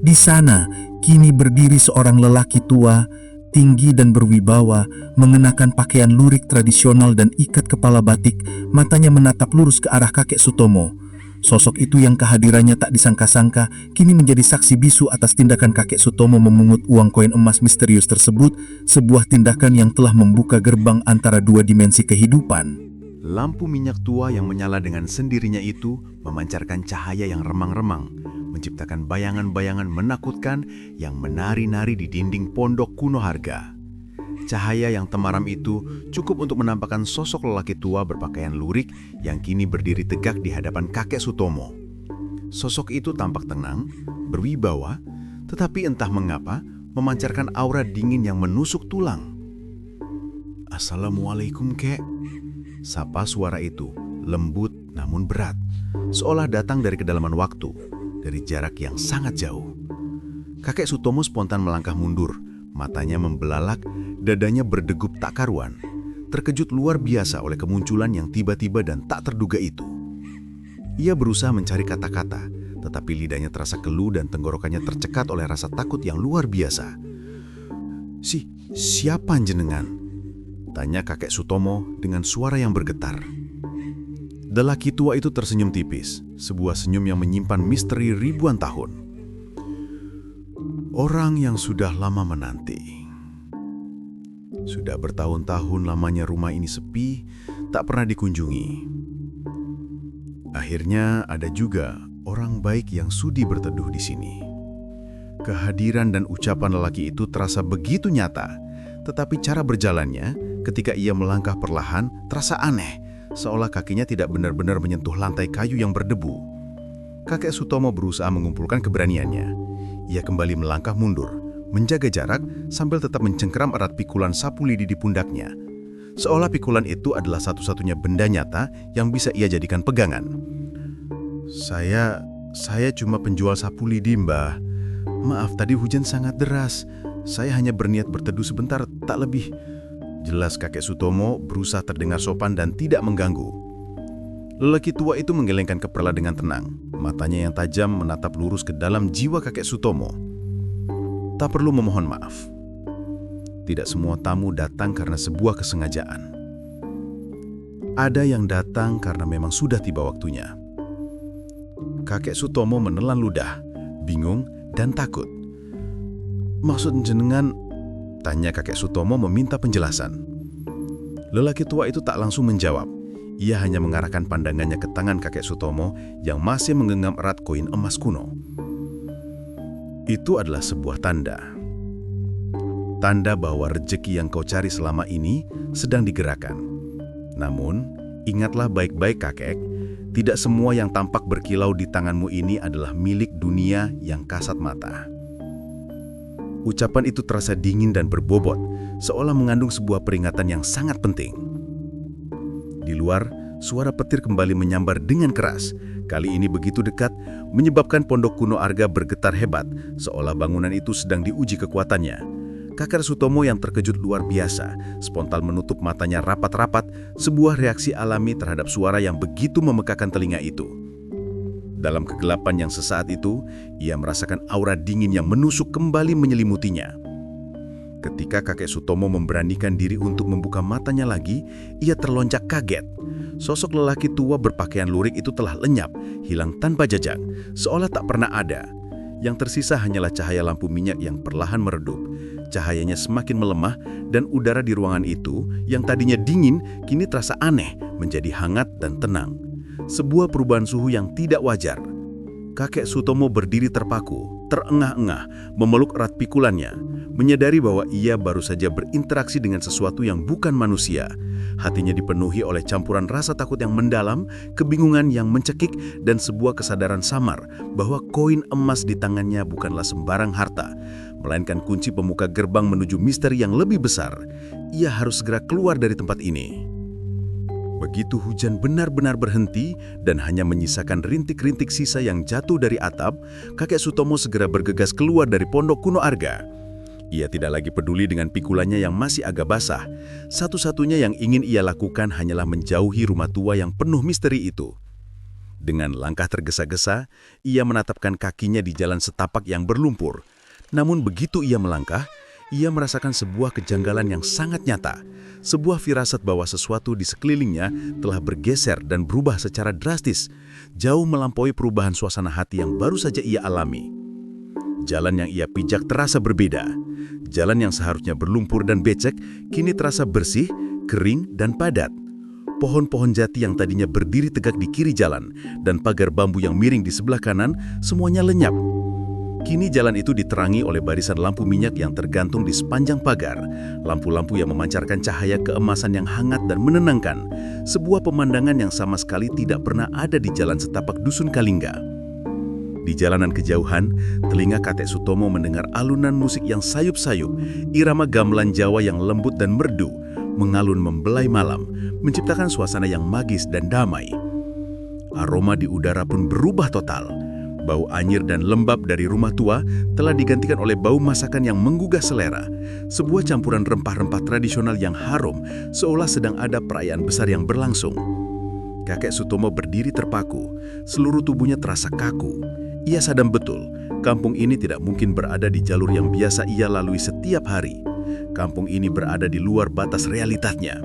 Di sana, kini berdiri seorang lelaki tua, tinggi dan berwibawa, mengenakan pakaian lurik tradisional dan ikat kepala batik, matanya menatap lurus ke arah kakek Sutomo. Sosok itu yang kehadirannya tak disangka-sangka, kini menjadi saksi bisu atas tindakan kakek Sutomo memungut uang koin emas misterius tersebut, sebuah tindakan yang telah membuka gerbang antara dua dimensi kehidupan. Lampu minyak tua yang menyala dengan sendirinya itu memancarkan cahaya yang remang-remang, menciptakan bayangan-bayangan menakutkan yang menari-nari di dinding Pondok Kuno Harga. Cahaya yang temaram itu cukup untuk menampakkan sosok lelaki tua berpakaian lurik yang kini berdiri tegak di hadapan kakek Sutomo. Sosok itu tampak tenang, berwibawa, tetapi entah mengapa memancarkan aura dingin yang menusuk tulang. "Assalamualaikum, Kek," sapa suara itu, lembut namun berat, seolah datang dari kedalaman waktu, dari jarak yang sangat jauh. Kakek Sutomo spontan melangkah mundur, matanya membelalak, dadanya berdegup tak karuan, terkejut luar biasa oleh kemunculan yang tiba-tiba dan tak terduga itu. Ia berusaha mencari kata-kata, tetapi lidahnya terasa keluh dan tenggorokannya tercekat oleh rasa takut yang luar biasa. Siapa jenengan?" tanya kakek Sutomo dengan suara yang bergetar. Lelaki tua itu tersenyum tipis, sebuah senyum yang menyimpan misteri ribuan tahun. "Orang yang sudah lama menanti. Sudah bertahun-tahun lamanya rumah ini sepi, tak pernah dikunjungi. Akhirnya ada juga orang baik yang sudi berteduh di sini." Kehadiran dan ucapan lelaki itu terasa begitu nyata, tetapi cara berjalannya ketika ia melangkah perlahan terasa aneh, seolah kakinya tidak benar-benar menyentuh lantai kayu yang berdebu. Kakek Sutomo berusaha mengumpulkan keberaniannya. Ia kembali melangkah mundur, menjaga jarak sambil tetap mencengkeram erat pikulan sapu lidi di pundaknya. Seolah pikulan itu adalah satu-satunya benda nyata yang bisa ia jadikan pegangan. Saya cuma penjual sapu lidi, Mbah. Maaf, tadi hujan sangat deras. Saya hanya berniat berteduh sebentar, tak lebih. Jelas kakek Sutomo berusaha terdengar sopan dan tidak mengganggu. Lelaki tua itu menggelengkan kepala dengan tenang. Matanya yang tajam menatap lurus ke dalam jiwa kakek Sutomo. Tak perlu memohon maaf. Tidak semua tamu datang karena sebuah kesengajaan. Ada yang datang karena memang sudah tiba waktunya. Kakek Sutomo menelan ludah, bingung dan takut. "Maksud jenengan?" tanya kakek Sutomo meminta penjelasan. Lelaki tua itu tak langsung menjawab. Ia hanya mengarahkan pandangannya ke tangan kakek Sutomo yang masih menggenggam erat koin emas kuno. Itu adalah sebuah tanda. Tanda bahwa rejeki yang kau cari selama ini sedang digerakkan. Namun, ingatlah baik-baik kakek, tidak semua yang tampak berkilau di tanganmu ini adalah milik dunia yang kasat mata. Ucapan itu terasa dingin dan berbobot, seolah mengandung sebuah peringatan yang sangat penting. Di luar, suara petir kembali menyambar dengan keras. Kali ini begitu dekat, menyebabkan pondok kuno Arga bergetar hebat, seolah bangunan itu sedang diuji kekuatannya. Kakek Sutomo yang terkejut luar biasa, spontan menutup matanya rapat-rapat, sebuah reaksi alami terhadap suara yang begitu memekakan telinga itu. Dalam kegelapan yang sesaat itu, ia merasakan aura dingin yang menusuk kembali menyelimutinya. Ketika kakek Sutomo memberanikan diri untuk membuka matanya lagi, ia terlonjak kaget. Sosok lelaki tua berpakaian lurik itu telah lenyap, hilang tanpa jejak, seolah tak pernah ada. Yang tersisa hanyalah cahaya lampu minyak yang perlahan meredup. Cahayanya semakin melemah dan udara di ruangan itu, yang tadinya dingin, kini terasa aneh, menjadi hangat dan tenang. Sebuah perubahan suhu yang tidak wajar. Kakek Sutomo berdiri terpaku, terengah-engah, memeluk erat pikulannya, menyadari bahwa ia baru saja berinteraksi dengan sesuatu yang bukan manusia. Hatinya dipenuhi oleh campuran rasa takut yang mendalam, kebingungan yang mencekik, dan sebuah kesadaran samar bahwa koin emas di tangannya bukanlah sembarang harta, melainkan kunci pemuka gerbang menuju misteri yang lebih besar. Ia harus segera keluar dari tempat ini. Begitu hujan benar-benar berhenti dan hanya menyisakan rintik-rintik sisa yang jatuh dari atap, kakek Sutomo segera bergegas keluar dari pondok kuno Arga. Ia tidak lagi peduli dengan pikulannya yang masih agak basah. Satu-satunya yang ingin ia lakukan hanyalah menjauhi rumah tua yang penuh misteri itu. Dengan langkah tergesa-gesa, ia menatapkan kakinya di jalan setapak yang berlumpur. Namun begitu ia melangkah, ia merasakan sebuah kejanggalan yang sangat nyata. Sebuah firasat bahwa sesuatu di sekelilingnya telah bergeser dan berubah secara drastis, jauh melampaui perubahan suasana hati yang baru saja ia alami. Jalan yang ia pijak terasa berbeda. Jalan yang seharusnya berlumpur dan becek, kini terasa bersih, kering, dan padat. Pohon-pohon jati yang tadinya berdiri tegak di kiri jalan, dan pagar bambu yang miring di sebelah kanan, semuanya lenyap. Kini jalan itu diterangi oleh barisan lampu minyak yang tergantung di sepanjang pagar. Lampu-lampu yang memancarkan cahaya keemasan yang hangat dan menenangkan. Sebuah pemandangan yang sama sekali tidak pernah ada di jalan setapak Dusun Kalingga. Di jalanan kejauhan, telinga kakek Sutomo mendengar alunan musik yang sayup-sayup, irama gamelan Jawa yang lembut dan merdu, mengalun membelai malam, menciptakan suasana yang magis dan damai. Aroma di udara pun berubah total. Bau anyir dan lembab dari rumah tua telah digantikan oleh bau masakan yang menggugah selera. Sebuah campuran rempah-rempah tradisional yang harum, seolah sedang ada perayaan besar yang berlangsung. Kakek Sutomo berdiri terpaku, seluruh tubuhnya terasa kaku. Ia sadar betul, kampung ini tidak mungkin berada di jalur yang biasa ia lalui setiap hari. Kampung ini berada di luar batas realitasnya.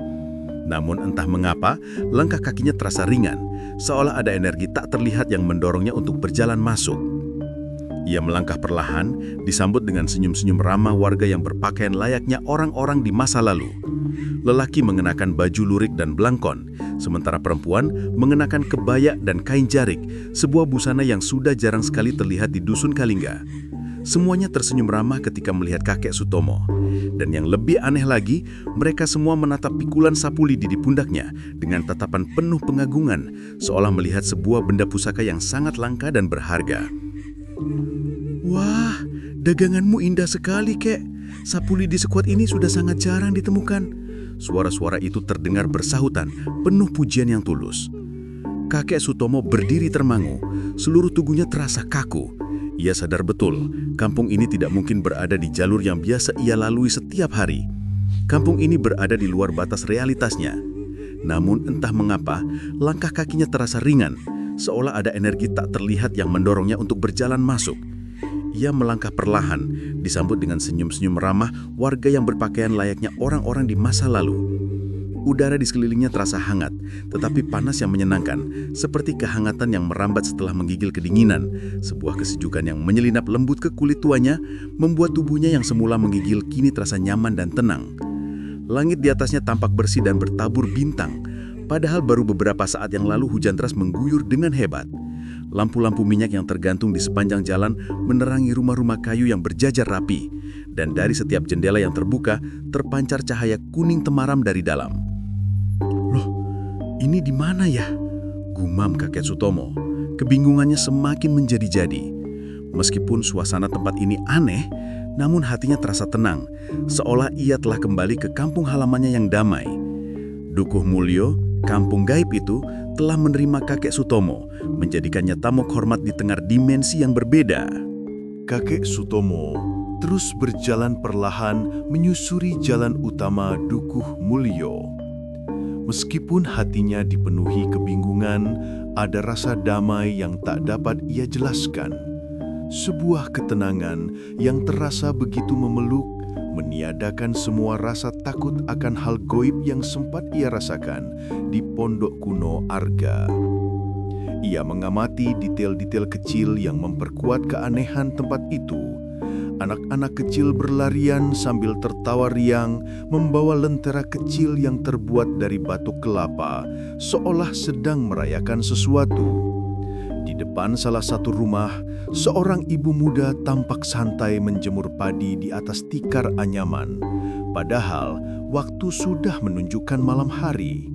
Namun entah mengapa, langkah kakinya terasa ringan, seolah ada energi tak terlihat yang mendorongnya untuk berjalan masuk. Ia melangkah perlahan, disambut dengan senyum-senyum ramah warga yang berpakaian layaknya orang-orang di masa lalu. Lelaki mengenakan baju lurik dan belangkon, sementara perempuan mengenakan kebaya dan kain jarik, sebuah busana yang sudah jarang sekali terlihat di Dusun Kalingga. Semuanya tersenyum ramah ketika melihat kakek Sutomo. Dan yang lebih aneh lagi, mereka semua menatap pikulan sapu lidi di pundaknya dengan tatapan penuh pengagungan, seolah melihat sebuah benda pusaka yang sangat langka dan berharga. "Wah, daganganmu indah sekali, kek. Sapu lidi sekuat ini sudah sangat jarang ditemukan." Suara-suara itu terdengar bersahutan, penuh pujian yang tulus. Kakek Sutomo berdiri termangu, seluruh tubuhnya terasa kaku. Ia sadar betul, kampung ini tidak mungkin berada di jalur yang biasa ia lalui setiap hari. Kampung ini berada di luar batas realitasnya. Namun entah mengapa, langkah kakinya terasa ringan, seolah ada energi tak terlihat yang mendorongnya untuk berjalan masuk. Ia melangkah perlahan, disambut dengan senyum-senyum ramah warga yang berpakaian layaknya orang-orang di masa lalu. Udara di sekelilingnya terasa hangat, tetapi panas yang menyenangkan, seperti kehangatan yang merambat setelah menggigil kedinginan. Sebuah kesejukan yang menyelinap lembut ke kulit tuanya, membuat tubuhnya yang semula menggigil kini terasa nyaman dan tenang. Langit di atasnya tampak bersih dan bertabur bintang, padahal baru beberapa saat yang lalu hujan deras mengguyur dengan hebat. Lampu-lampu minyak yang tergantung di sepanjang jalan menerangi rumah-rumah kayu yang berjajar rapi, dan dari setiap jendela yang terbuka terpancar cahaya kuning temaram dari dalam. Loh, ini di mana ya? Gumam kakek Sutomo. Kebingungannya semakin menjadi-jadi. Meskipun suasana tempat ini aneh, namun hatinya terasa tenang, seolah ia telah kembali ke kampung halamannya yang damai. Dukuh Mulyo, kampung gaib itu, telah menerima kakek Sutomo, menjadikannya tamu hormat di tengah dimensi yang berbeda. Kakek Sutomo terus berjalan perlahan menyusuri jalan utama Dukuh Mulyo. Meskipun hatinya dipenuhi kebingungan, ada rasa damai yang tak dapat ia jelaskan. Sebuah ketenangan yang terasa begitu memeluk, meniadakan semua rasa takut akan hal goib yang sempat ia rasakan di pondok kuno Arga. Ia mengamati detail-detail kecil yang memperkuat keanehan tempat itu. Anak-anak kecil berlarian sambil tertawa riang, membawa lentera kecil yang terbuat dari batu kelapa, seolah sedang merayakan sesuatu. Di depan salah satu rumah, seorang ibu muda tampak santai menjemur padi di atas tikar anyaman. Padahal, waktu sudah menunjukkan malam hari.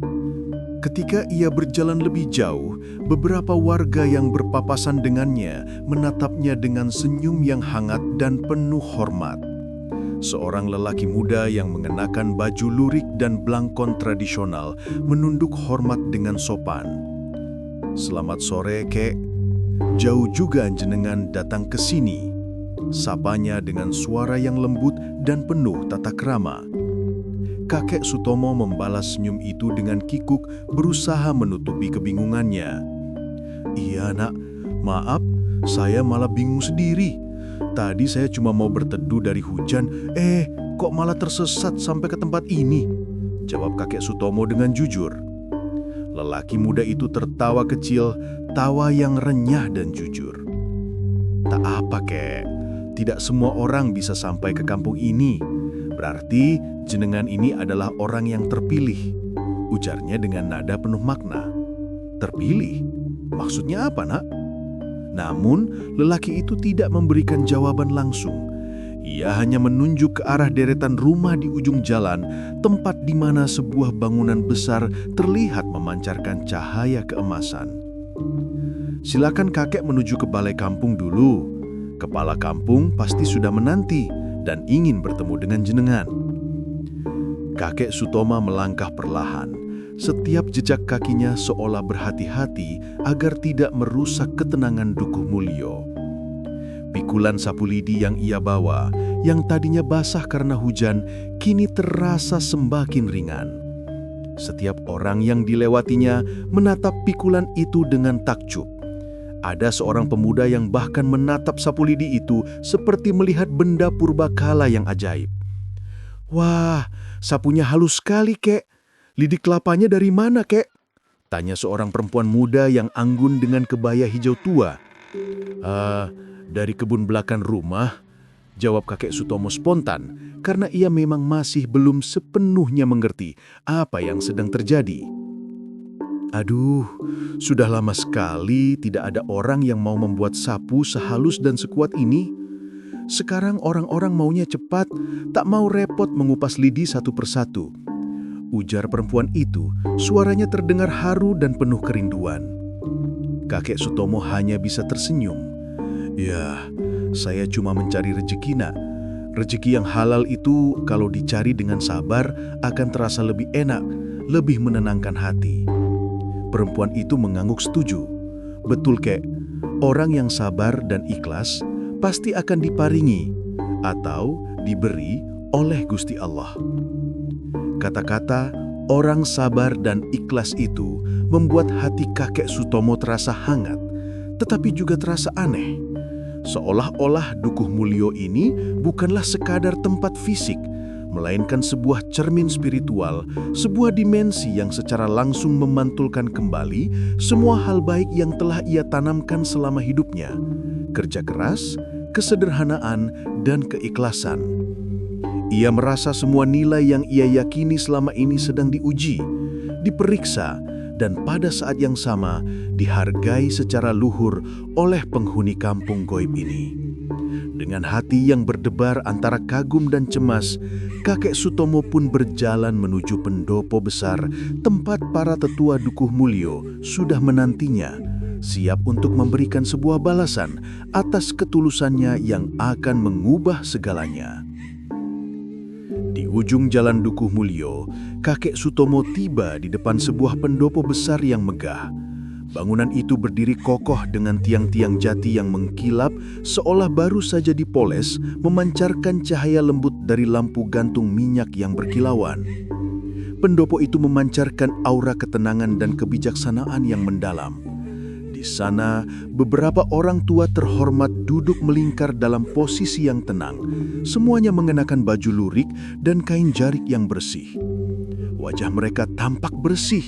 Ketika ia berjalan lebih jauh, beberapa warga yang berpapasan dengannya menatapnya dengan senyum yang hangat dan penuh hormat. Seorang lelaki muda yang mengenakan baju lurik dan blangkon tradisional menunduk hormat dengan sopan. "Selamat sore, Kek. Jauh juga jenengan datang ke sini." Sapanya dengan suara yang lembut dan penuh tata krama. Kakek Sutomo membalas senyum itu dengan kikuk, berusaha menutupi kebingungannya. "Iya, Nak. Maaf, saya malah bingung sendiri. Tadi saya cuma mau berteduh dari hujan, kok malah tersesat sampai ke tempat ini?" jawab kakek Sutomo dengan jujur. Lelaki muda itu tertawa kecil, tawa yang renyah dan jujur. "Tak apa, Kek. Tidak semua orang bisa sampai ke kampung ini. Berarti jenengan ini adalah orang yang terpilih," ujarnya dengan nada penuh makna. "Terpilih? Maksudnya apa, Nak?" Namun, lelaki itu tidak memberikan jawaban langsung. Ia hanya menunjuk ke arah deretan rumah di ujung jalan, tempat di mana sebuah bangunan besar terlihat memancarkan cahaya keemasan. "Silakan kakek menuju ke balai kampung dulu. Kepala kampung pasti sudah menanti dan ingin bertemu dengan jenengan." Kakek Sutoma melangkah perlahan. Setiap jejak kakinya seolah berhati-hati agar tidak merusak ketenangan Dukuh Mulyo. Pikulan sapu lidi yang ia bawa, yang tadinya basah karena hujan, kini terasa semakin ringan. Setiap orang yang dilewatinya menatap pikulan itu dengan takjub. Ada seorang pemuda yang bahkan menatap sapu lidi itu seperti melihat benda purbakala yang ajaib. "Wah, sapunya halus sekali, Kek. Lidi kelapanya dari mana, Kek?" tanya seorang perempuan muda yang anggun dengan kebaya hijau tua. Dari kebun belakang rumah," jawab kakek Sutomo spontan, karena ia memang masih belum sepenuhnya mengerti apa yang sedang terjadi. "Aduh, sudah lama sekali tidak ada orang yang mau membuat sapu sehalus dan sekuat ini. Sekarang orang-orang maunya cepat, tak mau repot mengupas lidi satu persatu," ujar perempuan itu. Suaranya terdengar haru dan penuh kerinduan. Kakek Sutomo hanya bisa tersenyum. "Ya, saya cuma mencari rezeki, Nak. Rezeki yang halal itu kalau dicari dengan sabar akan terasa lebih enak, lebih menenangkan hati." Perempuan itu mengangguk setuju. "Betul, Kek. Orang yang sabar dan ikhlas pasti akan diparingi atau diberi oleh Gusti Allah." Kata-kata Orang sabar dan ikhlas itu membuat hati kakek Sutomo terasa hangat, tetapi juga terasa aneh. Seolah-olah Dukuh Mulyo ini bukanlah sekadar tempat fisik, melainkan sebuah cermin spiritual, sebuah dimensi yang secara langsung memantulkan kembali semua hal baik yang telah ia tanamkan selama hidupnya. Kerja keras, kesederhanaan, dan keikhlasan. Ia merasa semua nilai yang ia yakini selama ini sedang diuji, diperiksa, dan pada saat yang sama dihargai secara luhur oleh penghuni kampung goib ini. Dengan hati yang berdebar antara kagum dan cemas, kakek Sutomo pun berjalan menuju pendopo besar tempat para tetua Dukuh Mulyo sudah menantinya, siap untuk memberikan sebuah balasan atas ketulusannya yang akan mengubah segalanya. Di ujung jalan Dukuh Mulyo, kakek Sutomo tiba di depan sebuah pendopo besar yang megah. Bangunan itu berdiri kokoh dengan tiang-tiang jati yang mengkilap seolah baru saja dipoles, memancarkan cahaya lembut dari lampu gantung minyak yang berkilauan. Pendopo itu memancarkan aura ketenangan dan kebijaksanaan yang mendalam. Di sana, beberapa orang tua terhormat duduk melingkar dalam posisi yang tenang. Semuanya mengenakan baju lurik dan kain jarik yang bersih. Wajah mereka tampak bersih,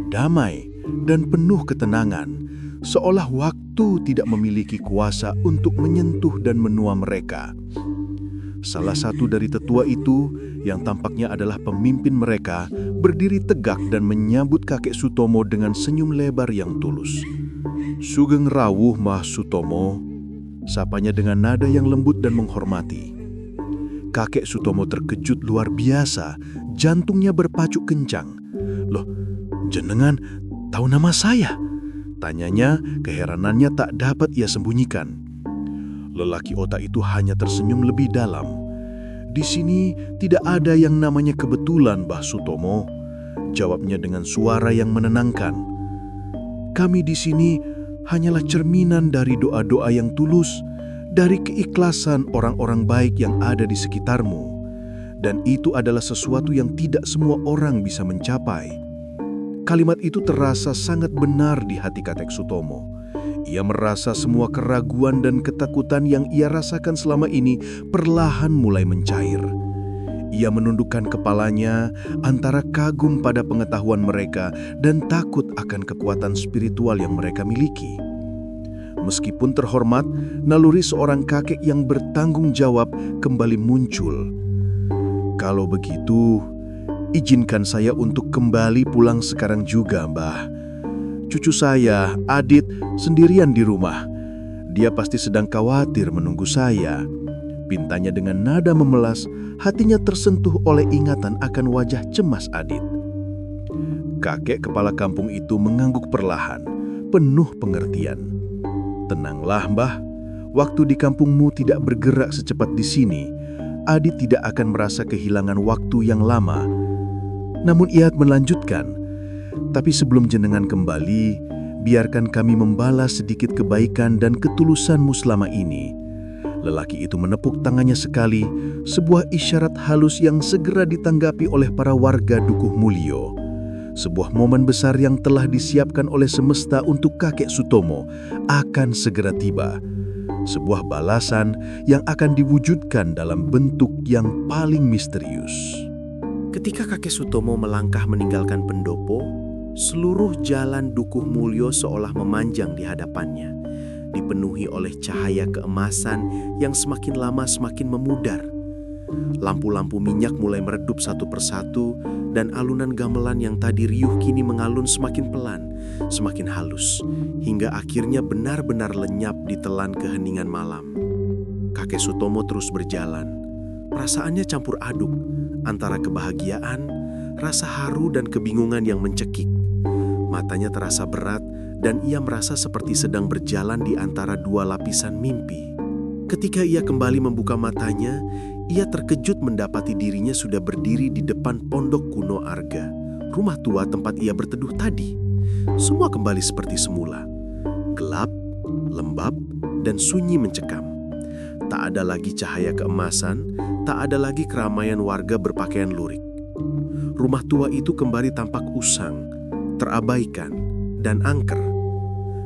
damai, dan penuh ketenangan, seolah waktu tidak memiliki kuasa untuk menyentuh dan menua mereka. Salah satu dari tetua itu, yang tampaknya adalah pemimpin mereka, berdiri tegak dan menyambut kakek Sutomo dengan senyum lebar yang tulus. "Sugeng rawuh Mah Sutomo," sapanya dengan nada yang lembut dan menghormati. Kakek Sutomo terkejut luar biasa, jantungnya berpacu kencang. "Loh, jenengan tahu nama saya?" tanyanya, keheranannya tak dapat ia sembunyikan. Lelaki otak itu hanya tersenyum lebih dalam. "Di sini tidak ada yang namanya kebetulan, Mbah Sutomo," jawabnya dengan suara yang menenangkan. "Kami di sini hanyalah cerminan dari doa-doa yang tulus, dari keikhlasan orang-orang baik yang ada di sekitarmu. Dan itu adalah sesuatu yang tidak semua orang bisa mencapai." Kalimat itu terasa sangat benar di hati kakek Sutomo. Ia merasa semua keraguan dan ketakutan yang ia rasakan selama ini perlahan mulai mencair. Ia menundukkan kepalanya antara kagum pada pengetahuan mereka dan takut akan kekuatan spiritual yang mereka miliki. Meskipun terhormat, naluri seorang kakek yang bertanggung jawab kembali muncul. "Kalau begitu, izinkan saya untuk kembali pulang sekarang juga, Mbah. Cucu saya, Adit, sendirian di rumah. Dia pasti sedang khawatir menunggu saya." Pintanya dengan nada memelas, hatinya tersentuh oleh ingatan akan wajah cemas Adit. Kakek kepala kampung itu mengangguk perlahan, penuh pengertian. "Tenanglah, Mbah. Waktu di kampungmu tidak bergerak secepat di sini. Adit tidak akan merasa kehilangan waktu yang lama." Namun ia melanjutkan, "Tapi sebelum jenengan kembali, biarkan kami membalas sedikit kebaikan dan ketulusanmu selama ini." Lelaki itu menepuk tangannya sekali, sebuah isyarat halus yang segera ditanggapi oleh para warga Dukuh Mulyo. Sebuah momen besar yang telah disiapkan oleh semesta untuk kakek Sutomo akan segera tiba. Sebuah balasan yang akan diwujudkan dalam bentuk yang paling misterius. Ketika kakek Sutomo melangkah meninggalkan pendopo, seluruh jalan Dukuh Mulyo seolah memanjang di hadapannya, dipenuhi oleh cahaya keemasan yang semakin lama semakin memudar. Lampu-lampu minyak mulai meredup satu persatu, dan alunan gamelan yang tadi riuh kini mengalun semakin pelan, semakin halus, hingga akhirnya benar-benar lenyap di telan keheningan malam. Kakek Sutomo terus berjalan. Perasaannya campur aduk antara kebahagiaan, rasa haru, dan kebingungan yang mencekik. Matanya terasa berat, dan ia merasa seperti sedang berjalan di antara dua lapisan mimpi. Ketika ia kembali membuka matanya, ia terkejut mendapati dirinya sudah berdiri di depan pondok kuno Arga, rumah tua tempat ia berteduh tadi. Semua kembali seperti semula. Gelap, lembab, dan sunyi mencekam. Tak ada lagi cahaya keemasan, tak ada lagi keramaian warga berpakaian lurik. Rumah tua itu kembali tampak usang, terabaikan, dan angker.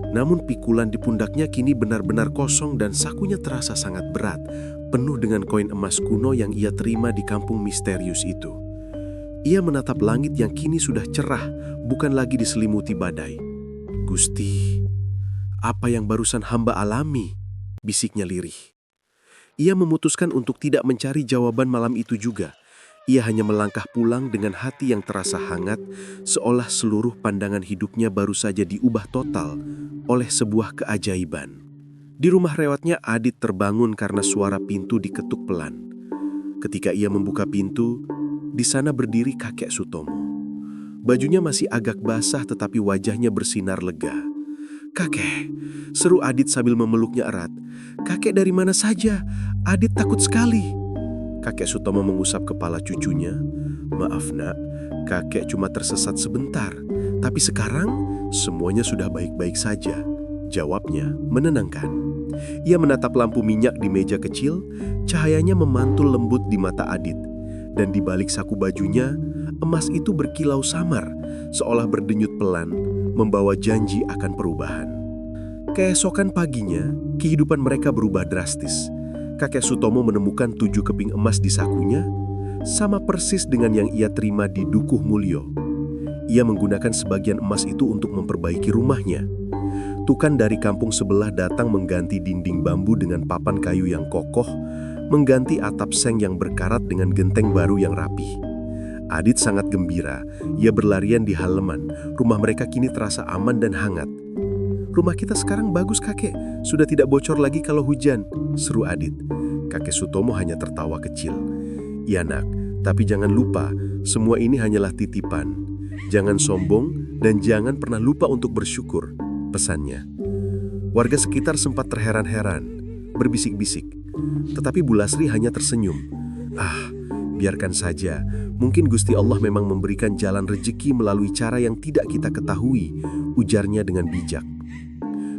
Namun pikulan di pundaknya kini benar-benar kosong dan sakunya terasa sangat berat, penuh dengan koin emas kuno yang ia terima di kampung misterius itu. Ia menatap langit yang kini sudah cerah, bukan lagi diselimuti badai. "Gusti, apa yang barusan hamba alami?" bisiknya lirih. Ia memutuskan untuk tidak mencari jawaban malam itu juga. Ia hanya melangkah pulang dengan hati yang terasa hangat, seolah seluruh pandangan hidupnya baru saja diubah total oleh sebuah keajaiban. Di rumah rewatnya, Adit terbangun karena suara pintu diketuk pelan. Ketika ia membuka pintu, di sana berdiri kakek Sutomo. Bajunya masih agak basah tetapi wajahnya bersinar lega. "Kakek," seru Adit sambil memeluknya erat. "Kakek dari mana saja? Adit takut sekali." Kakek Sutomo mengusap kepala cucunya. "Maaf nak, kakek cuma tersesat sebentar. Tapi sekarang semuanya sudah baik-baik saja," jawabnya menenangkan. Ia menatap lampu minyak di meja kecil, cahayanya memantul lembut di mata Adit. Dan di balik saku bajunya, emas itu berkilau samar, seolah berdenyut pelan, membawa janji akan perubahan. Keesokan paginya, kehidupan mereka berubah drastis. Kakek Sutomo menemukan 7 keping emas di sakunya, sama persis dengan yang ia terima di Dukuh Mulyo. Ia menggunakan sebagian emas itu untuk memperbaiki rumahnya. Tukan dari kampung sebelah datang mengganti dinding bambu dengan papan kayu yang kokoh, mengganti atap seng yang berkarat dengan genteng baru yang rapi. Adit sangat gembira. Ia berlarian di halaman. Rumah mereka kini terasa aman dan hangat. "Rumah kita sekarang bagus kakek, sudah tidak bocor lagi kalau hujan," seru Adit. Kakek Sutomo hanya tertawa kecil. "Iya nak, tapi jangan lupa, semua ini hanyalah titipan. Jangan sombong dan jangan pernah lupa untuk bersyukur," pesannya. Warga sekitar sempat terheran-heran, berbisik-bisik. Tetapi Bu Lasri hanya tersenyum. "Ah, biarkan saja. Mungkin Gusti Allah memang memberikan jalan rezeki melalui cara yang tidak kita ketahui," ujarnya dengan bijak.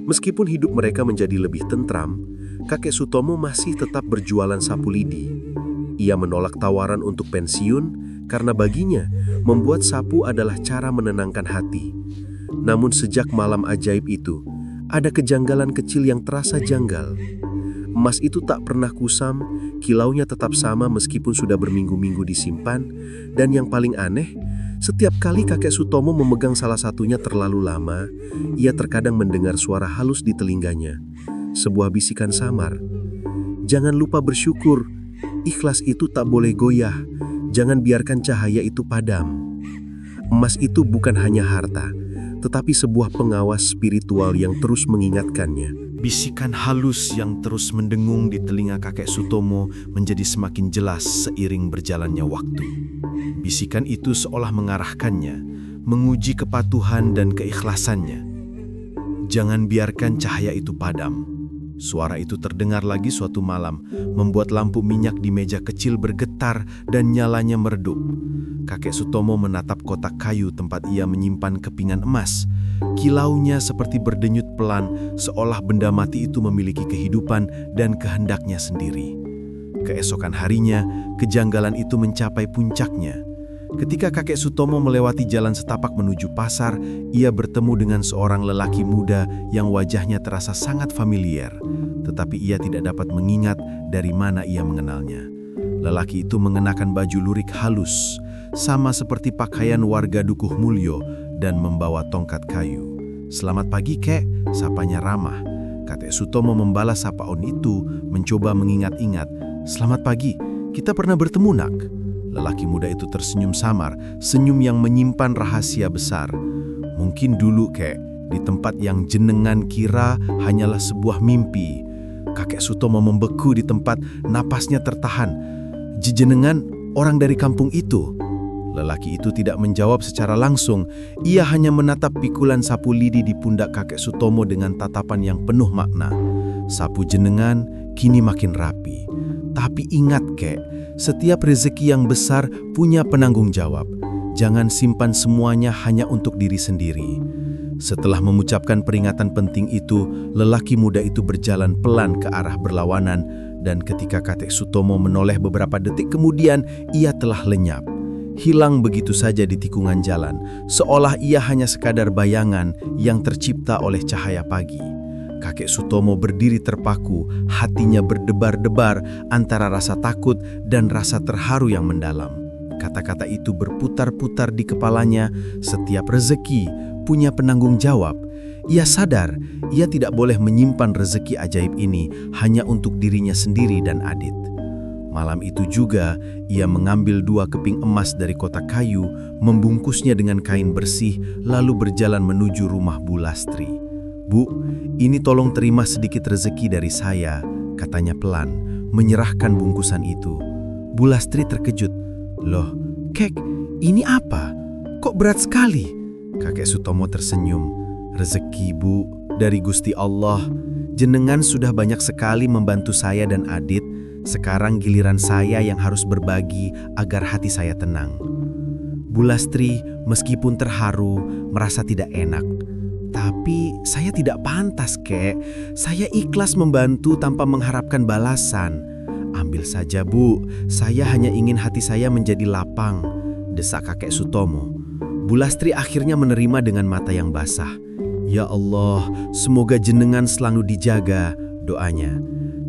Meskipun hidup mereka menjadi lebih tentram, kakek Sutomo masih tetap berjualan sapu lidi. Ia menolak tawaran untuk pensiun karena baginya membuat sapu adalah cara menenangkan hati. Namun sejak malam ajaib itu, ada kejanggalan kecil yang terasa janggal. Emas itu tak pernah kusam, kilaunya tetap sama meskipun sudah berminggu-minggu disimpan, dan yang paling aneh, setiap kali kakek Sutomo memegang salah satunya terlalu lama, ia terkadang mendengar suara halus di telinganya. Sebuah bisikan samar. "Jangan lupa bersyukur. Ikhlas itu tak boleh goyah. Jangan biarkan cahaya itu padam." Emas itu bukan hanya harta, tetapi sebuah pengawas spiritual yang terus mengingatkannya. Bisikan halus yang terus mendengung di telinga kakek Sutomo menjadi semakin jelas seiring berjalannya waktu. Bisikan itu seolah mengarahkannya, menguji kepatuhan dan keikhlasannya. "Jangan biarkan cahaya itu padam." Suara itu terdengar lagi suatu malam, membuat lampu minyak di meja kecil bergetar dan nyalanya meredup. Kakek Sutomo menatap kotak kayu tempat ia menyimpan kepingan emas. Kilaunya seperti berdenyut pelan, seolah benda mati itu memiliki kehidupan dan kehendaknya sendiri. Keesokan harinya, kejanggalan itu mencapai puncaknya. Ketika kakek Sutomo melewati jalan setapak menuju pasar, ia bertemu dengan seorang lelaki muda yang wajahnya terasa sangat familiar, tetapi ia tidak dapat mengingat dari mana ia mengenalnya. Lelaki itu mengenakan baju lurik halus, sama seperti pakaian warga Dukuh Mulyo, dan membawa tongkat kayu. "Selamat pagi, kek," sapanya ramah. Kakek Sutomo membalas sapaan itu, mencoba mengingat-ingat. "Selamat pagi, kita pernah bertemu, nak?" Lelaki muda itu tersenyum samar, senyum yang menyimpan rahasia besar. "Mungkin dulu, kek, di tempat yang jenengan kira hanyalah sebuah mimpi." Kakek Sutomo membeku di tempat, napasnya tertahan. "Jenengan orang dari kampung itu?" Lelaki itu tidak menjawab secara langsung. Ia hanya menatap pikulan sapu lidi di pundak kakek Sutomo dengan tatapan yang penuh makna. "Sapu jenengan kini makin rapi. Tapi ingat, kek, setiap rezeki yang besar punya penanggung jawab. Jangan simpan semuanya hanya untuk diri sendiri." Setelah mengucapkan peringatan penting itu, lelaki muda itu berjalan pelan ke arah berlawanan, dan ketika kakek Sutomo menoleh beberapa detik kemudian, ia telah lenyap. hilang begitu saja di tikungan jalan, seolah ia hanya sekadar bayangan yang tercipta oleh cahaya pagi. Kakek Sutomo berdiri terpaku, hatinya berdebar-debar antara rasa takut dan rasa terharu yang mendalam. Kata-kata itu berputar-putar di kepalanya, setiap rezeki punya penanggung jawab. Ia sadar, ia tidak boleh menyimpan rezeki ajaib ini hanya untuk dirinya sendiri dan Adit. Malam itu juga, ia mengambil 2 keping emas dari kotak kayu, membungkusnya dengan kain bersih, lalu berjalan menuju rumah Bu Lastri. "Bu, ini tolong terima sedikit rezeki dari saya," katanya pelan, menyerahkan bungkusan itu. Bu Lastri terkejut. "Loh, Kek, ini apa? Kok berat sekali?" Kakek Sutomo tersenyum. "Rezeki, Bu, dari Gusti Allah. Jenengan sudah banyak sekali membantu saya dan Adit. Sekarang giliran saya yang harus berbagi agar hati saya tenang." Bu Lastri meskipun terharu, merasa tidak enak. "Tapi saya tidak pantas, Kek. Saya ikhlas membantu tanpa mengharapkan balasan." "Ambil saja, Bu. Saya hanya ingin hati saya menjadi lapang," desak kakek Sutomo. Bu Lastri akhirnya menerima dengan mata yang basah. "Ya Allah, semoga jenengan selalu dijaga," doanya.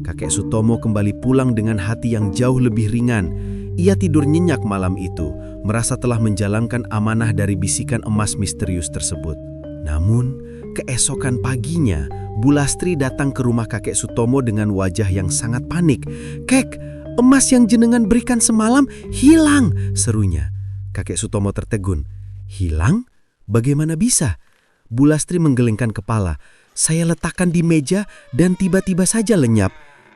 Kakek Sutomo kembali pulang dengan hati yang jauh lebih ringan. Ia tidur nyenyak malam itu, merasa telah menjalankan amanah dari bisikan emas misterius tersebut. Namun, keesokan paginya, Bu Lastri datang ke rumah kakek Sutomo dengan wajah yang sangat panik. "Kek, emas yang jenengan berikan semalam hilang," serunya. Kakek Sutomo tertegun. "Hilang? Bagaimana bisa?" Bu Lastri menggelengkan kepala. "Saya letakkan di meja dan tiba-tiba saja lenyap.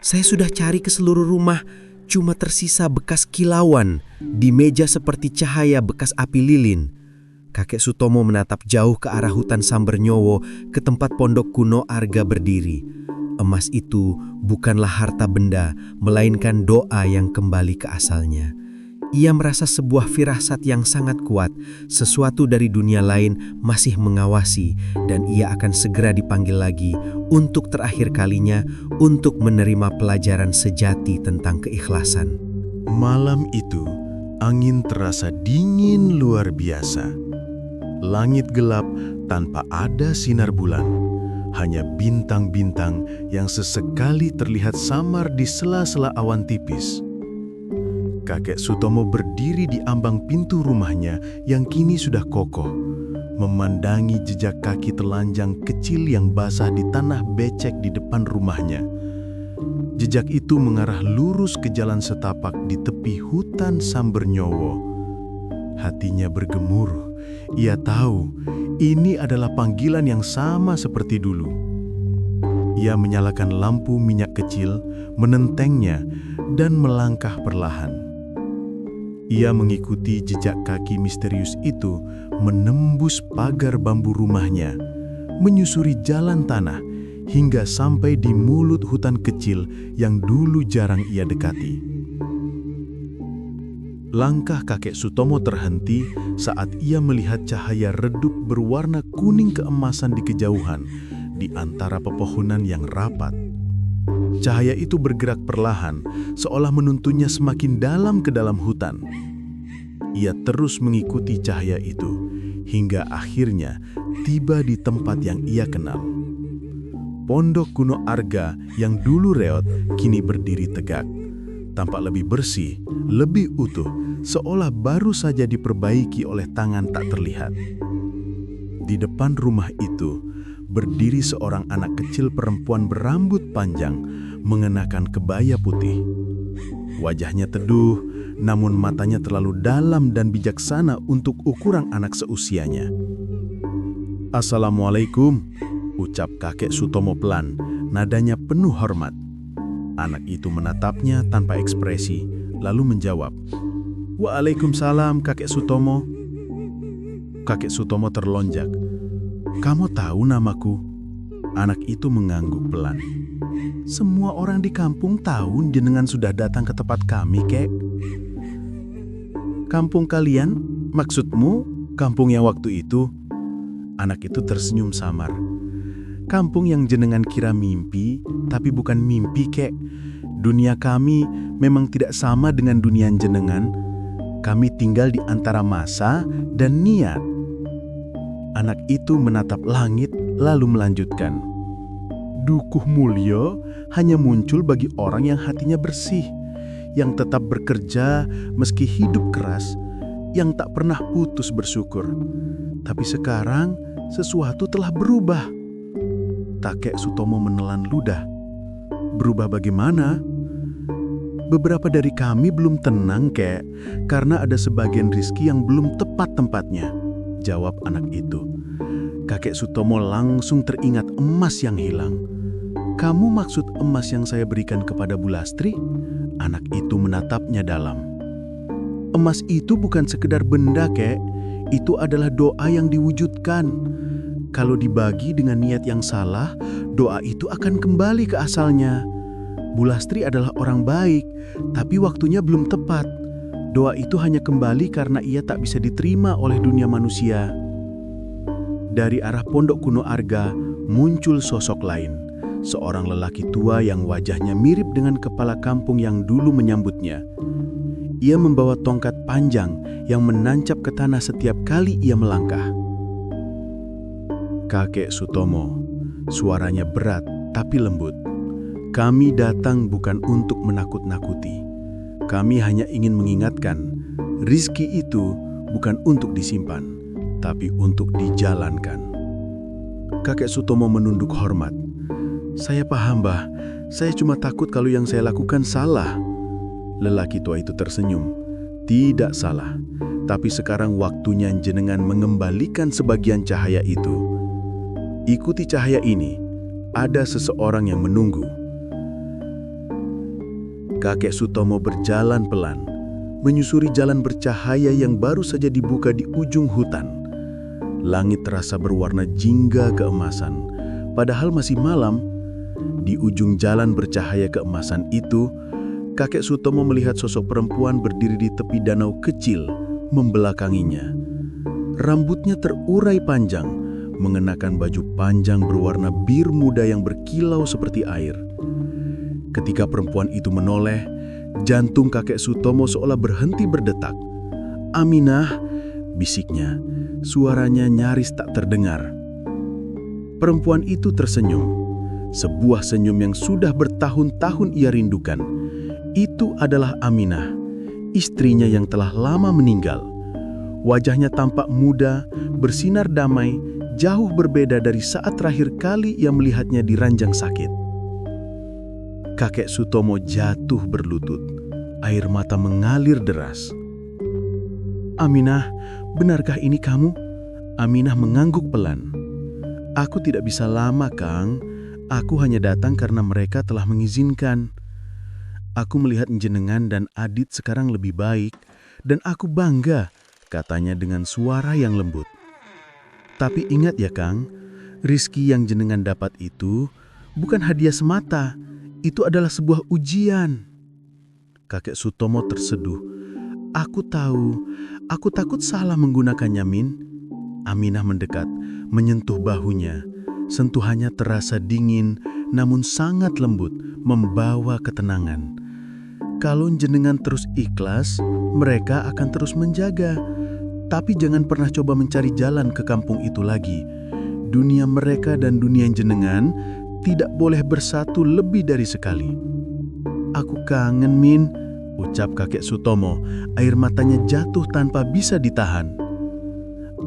Saya sudah cari ke seluruh rumah, cuma tersisa bekas kilauan di meja seperti cahaya bekas api lilin." Kakek Sutomo menatap jauh ke arah hutan Sambernyowo, ke tempat pondok kuno Arga berdiri. Emas itu bukanlah harta benda, melainkan doa yang kembali ke asalnya. Ia merasa sebuah firasat yang sangat kuat, sesuatu dari dunia lain masih mengawasi, dan ia akan segera dipanggil lagi untuk terakhir kalinya untuk menerima pelajaran sejati tentang keikhlasan. Malam itu, angin terasa dingin luar biasa. Langit gelap tanpa ada sinar bulan. Hanya bintang-bintang yang sesekali terlihat samar di sela-sela awan tipis. Kakek Sutomo berdiri di ambang pintu rumahnya yang kini sudah kokoh, memandangi jejak kaki telanjang kecil yang basah di tanah becek di depan rumahnya. Jejak itu mengarah lurus ke jalan setapak di tepi hutan Sambernyowo. Hatinya bergemuruh. Ia tahu ini adalah panggilan yang sama seperti dulu. Ia menyalakan lampu minyak kecil, menentengnya, dan melangkah perlahan. Ia mengikuti jejak kaki misterius itu, menembus pagar bambu rumahnya, menyusuri jalan tanah, hingga sampai di mulut hutan kecil yang dulu jarang ia dekati. Langkah kakek Sutomo terhenti saat ia melihat cahaya redup berwarna kuning keemasan di kejauhan, di antara pepohonan yang rapat. Cahaya itu bergerak perlahan, seolah menuntunnya semakin dalam ke dalam hutan. Ia terus mengikuti cahaya itu, hingga akhirnya tiba di tempat yang ia kenal. Pondok kuno Arga yang dulu reot, kini berdiri tegak. Tampak lebih bersih, lebih utuh, seolah baru saja diperbaiki oleh tangan tak terlihat. Di depan rumah itu, berdiri seorang anak kecil perempuan berambut panjang, mengenakan kebaya putih. Wajahnya teduh, namun matanya terlalu dalam dan bijaksana untuk ukuran anak seusianya. "Assalamualaikum," ucap kakek Sutomo pelan, nadanya penuh hormat. Anak itu menatapnya tanpa ekspresi, lalu menjawab, "Waalaikumsalam, Kakek Sutomo." Kakek Sutomo terlonjak. "Kamu tahu namaku?" Anak itu mengangguk pelan. "Semua orang di kampung tahu jenengan sudah datang ke tempat kami, Kek." "Kampung kalian? Maksudmu kampung yang waktu itu?" Anak itu tersenyum samar. "Kampung yang jenengan kira mimpi, tapi bukan mimpi, Kek. Dunia kami memang tidak sama dengan dunia jenengan. Kami tinggal di antara masa dan niat. Anak itu menatap langit lalu melanjutkan. Dukuh mulia hanya muncul bagi orang yang hatinya bersih, yang tetap bekerja meski hidup keras, yang tak pernah putus bersyukur. Tapi sekarang sesuatu telah berubah. Kakek Sutomo menelan ludah. Berubah bagaimana? Beberapa dari kami belum tenang, Kek, karena ada sebagian rizki yang belum tepat tempatnya, jawab anak itu. Kakek Sutomo langsung teringat emas yang hilang. Kamu maksud emas yang saya berikan kepada Bu Lastri? Anak itu menatapnya dalam. Emas itu bukan sekedar benda, Kek. Itu adalah doa yang diwujudkan. Kalau dibagi dengan niat yang salah, doa itu akan kembali ke asalnya. Bu Lastri adalah orang baik, tapi waktunya belum tepat. Doa itu hanya kembali karena ia tak bisa diterima oleh dunia manusia. Dari arah Pondok Kuno Arga muncul sosok lain. Seorang lelaki tua yang wajahnya mirip dengan kepala kampung yang dulu menyambutnya. Ia membawa tongkat panjang yang menancap ke tanah setiap kali ia melangkah. Kakek Sutomo, suaranya berat tapi lembut. Kami datang bukan untuk menakut-nakuti. Kami hanya ingin mengingatkan, rizki itu bukan untuk disimpan, tapi untuk dijalankan. Kakek Sutomo menunduk hormat. Saya paham, Mbah. Saya cuma takut kalau yang saya lakukan salah. Lelaki tua itu tersenyum. Tidak salah, tapi sekarang waktunya jenengan mengembalikan sebagian cahaya itu. Ikuti cahaya ini, ada seseorang yang menunggu. Kakek Sutomo berjalan pelan, menyusuri jalan bercahaya yang baru saja dibuka di ujung hutan. Langit terasa berwarna jingga keemasan, padahal masih malam. Di ujung jalan bercahaya keemasan itu, Kakek Sutomo melihat sosok perempuan berdiri di tepi danau kecil, membelakanginya. Rambutnya terurai panjang, mengenakan baju panjang berwarna biru muda yang berkilau seperti air. Ketika perempuan itu menoleh, jantung Kakek Sutomo seolah berhenti berdetak. Aminah, bisiknya, suaranya nyaris tak terdengar. Perempuan itu tersenyum, sebuah senyum yang sudah bertahun-tahun ia rindukan. Itu adalah Aminah, istrinya yang telah lama meninggal. Wajahnya tampak muda, bersinar damai, jauh berbeda dari saat terakhir kali ia melihatnya di ranjang sakit. Kakek Sutomo jatuh berlutut, air mata mengalir deras. Aminah, benarkah ini kamu? Aminah mengangguk pelan. Aku tidak bisa lama, Kang. Aku hanya datang karena mereka telah mengizinkan. Aku melihat jenengan dan Adit sekarang lebih baik, dan aku bangga, katanya dengan suara yang lembut. Tapi ingat ya, Kang, rizki yang jenengan dapat itu bukan hadiah semata. Itu adalah sebuah ujian. Kakek Sutomo terseduh. Aku tahu, aku takut salah menggunakannya, Min. Aminah mendekat, menyentuh bahunya. Sentuhannya terasa dingin, namun sangat lembut, membawa ketenangan. Kalau jenengan terus ikhlas, mereka akan terus menjaga. Tapi jangan pernah coba mencari jalan ke kampung itu lagi. Dunia mereka dan dunia jenengan tidak boleh bersatu lebih dari sekali. Aku kangen, Min, ucap Kakek Sutomo. Air matanya jatuh tanpa bisa ditahan.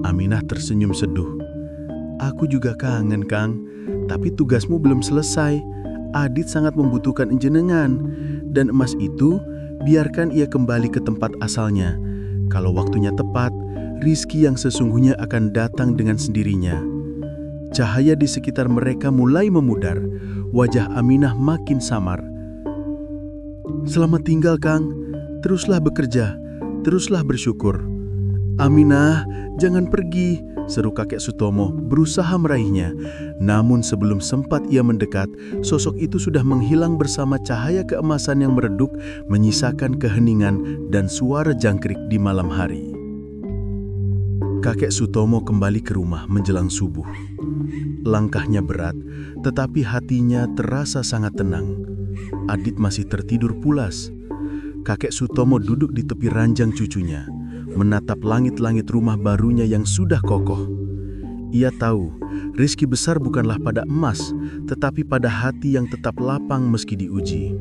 Aminah tersenyum seduh. Aku juga kangen, Kang. Tapi tugasmu belum selesai. Adit sangat membutuhkan jenengan. Dan emas itu, biarkan ia kembali ke tempat asalnya. Kalau waktunya tepat, rizki yang sesungguhnya akan datang dengan sendirinya. Cahaya di sekitar mereka mulai memudar. Wajah Aminah makin samar. Selamat tinggal, Kang. Teruslah bekerja. Teruslah bersyukur. Aminah, jangan pergi, seru Kakek Sutomo berusaha meraihnya. Namun sebelum sempat ia mendekat, sosok itu sudah menghilang bersama cahaya keemasan yang meredup, menyisakan keheningan dan suara jangkrik di malam hari. Kakek Sutomo kembali ke rumah menjelang subuh. Langkahnya berat, tetapi hatinya terasa sangat tenang. Adit masih tertidur pulas. kakek Sutomo duduk di tepi ranjang cucunya, menatap langit-langit rumah barunya yang sudah kokoh. Ia tahu, rezeki besar bukanlah pada emas, tetapi pada hati yang tetap lapang meski diuji.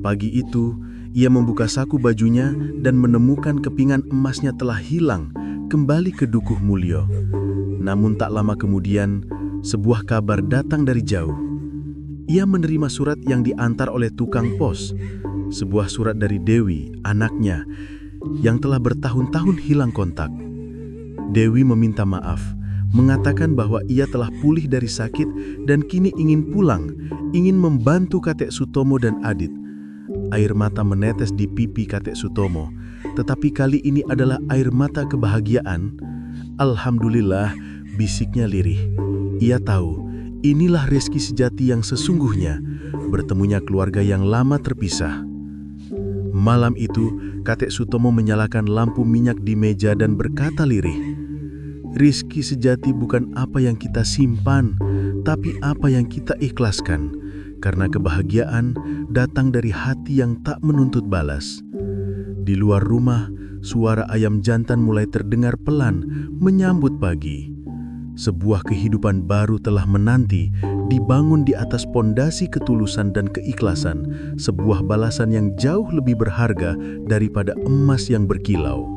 Pagi itu, ia membuka saku bajunya dan menemukan kepingan emasnya telah hilang, kembali ke Dukuh Mulyo. Namun tak lama kemudian, sebuah kabar datang dari jauh. Ia menerima surat yang diantar oleh tukang pos, sebuah surat dari Dewi, anaknya, yang telah bertahun-tahun hilang kontak. Dewi meminta maaf, mengatakan bahwa ia telah pulih dari sakit dan kini ingin pulang, ingin membantu kakek Sutomo dan Adit. Air mata menetes di pipi kakek Sutomo, tetapi kali ini adalah air mata kebahagiaan. Alhamdulillah, bisiknya lirih. Ia tahu, inilah rezeki sejati yang sesungguhnya, bertemunya keluarga yang lama terpisah. Malam itu, kakek Sutomo menyalakan lampu minyak di meja dan berkata lirih, "Rizki sejati bukan apa yang kita simpan, tapi apa yang kita ikhlaskan, karena kebahagiaan datang dari hati yang tak menuntut balas." Di luar rumah, suara ayam jantan mulai terdengar pelan menyambut pagi. Sebuah kehidupan baru telah menanti, dibangun di atas pondasi ketulusan dan keikhlasan, sebuah balasan yang jauh lebih berharga daripada emas yang berkilau.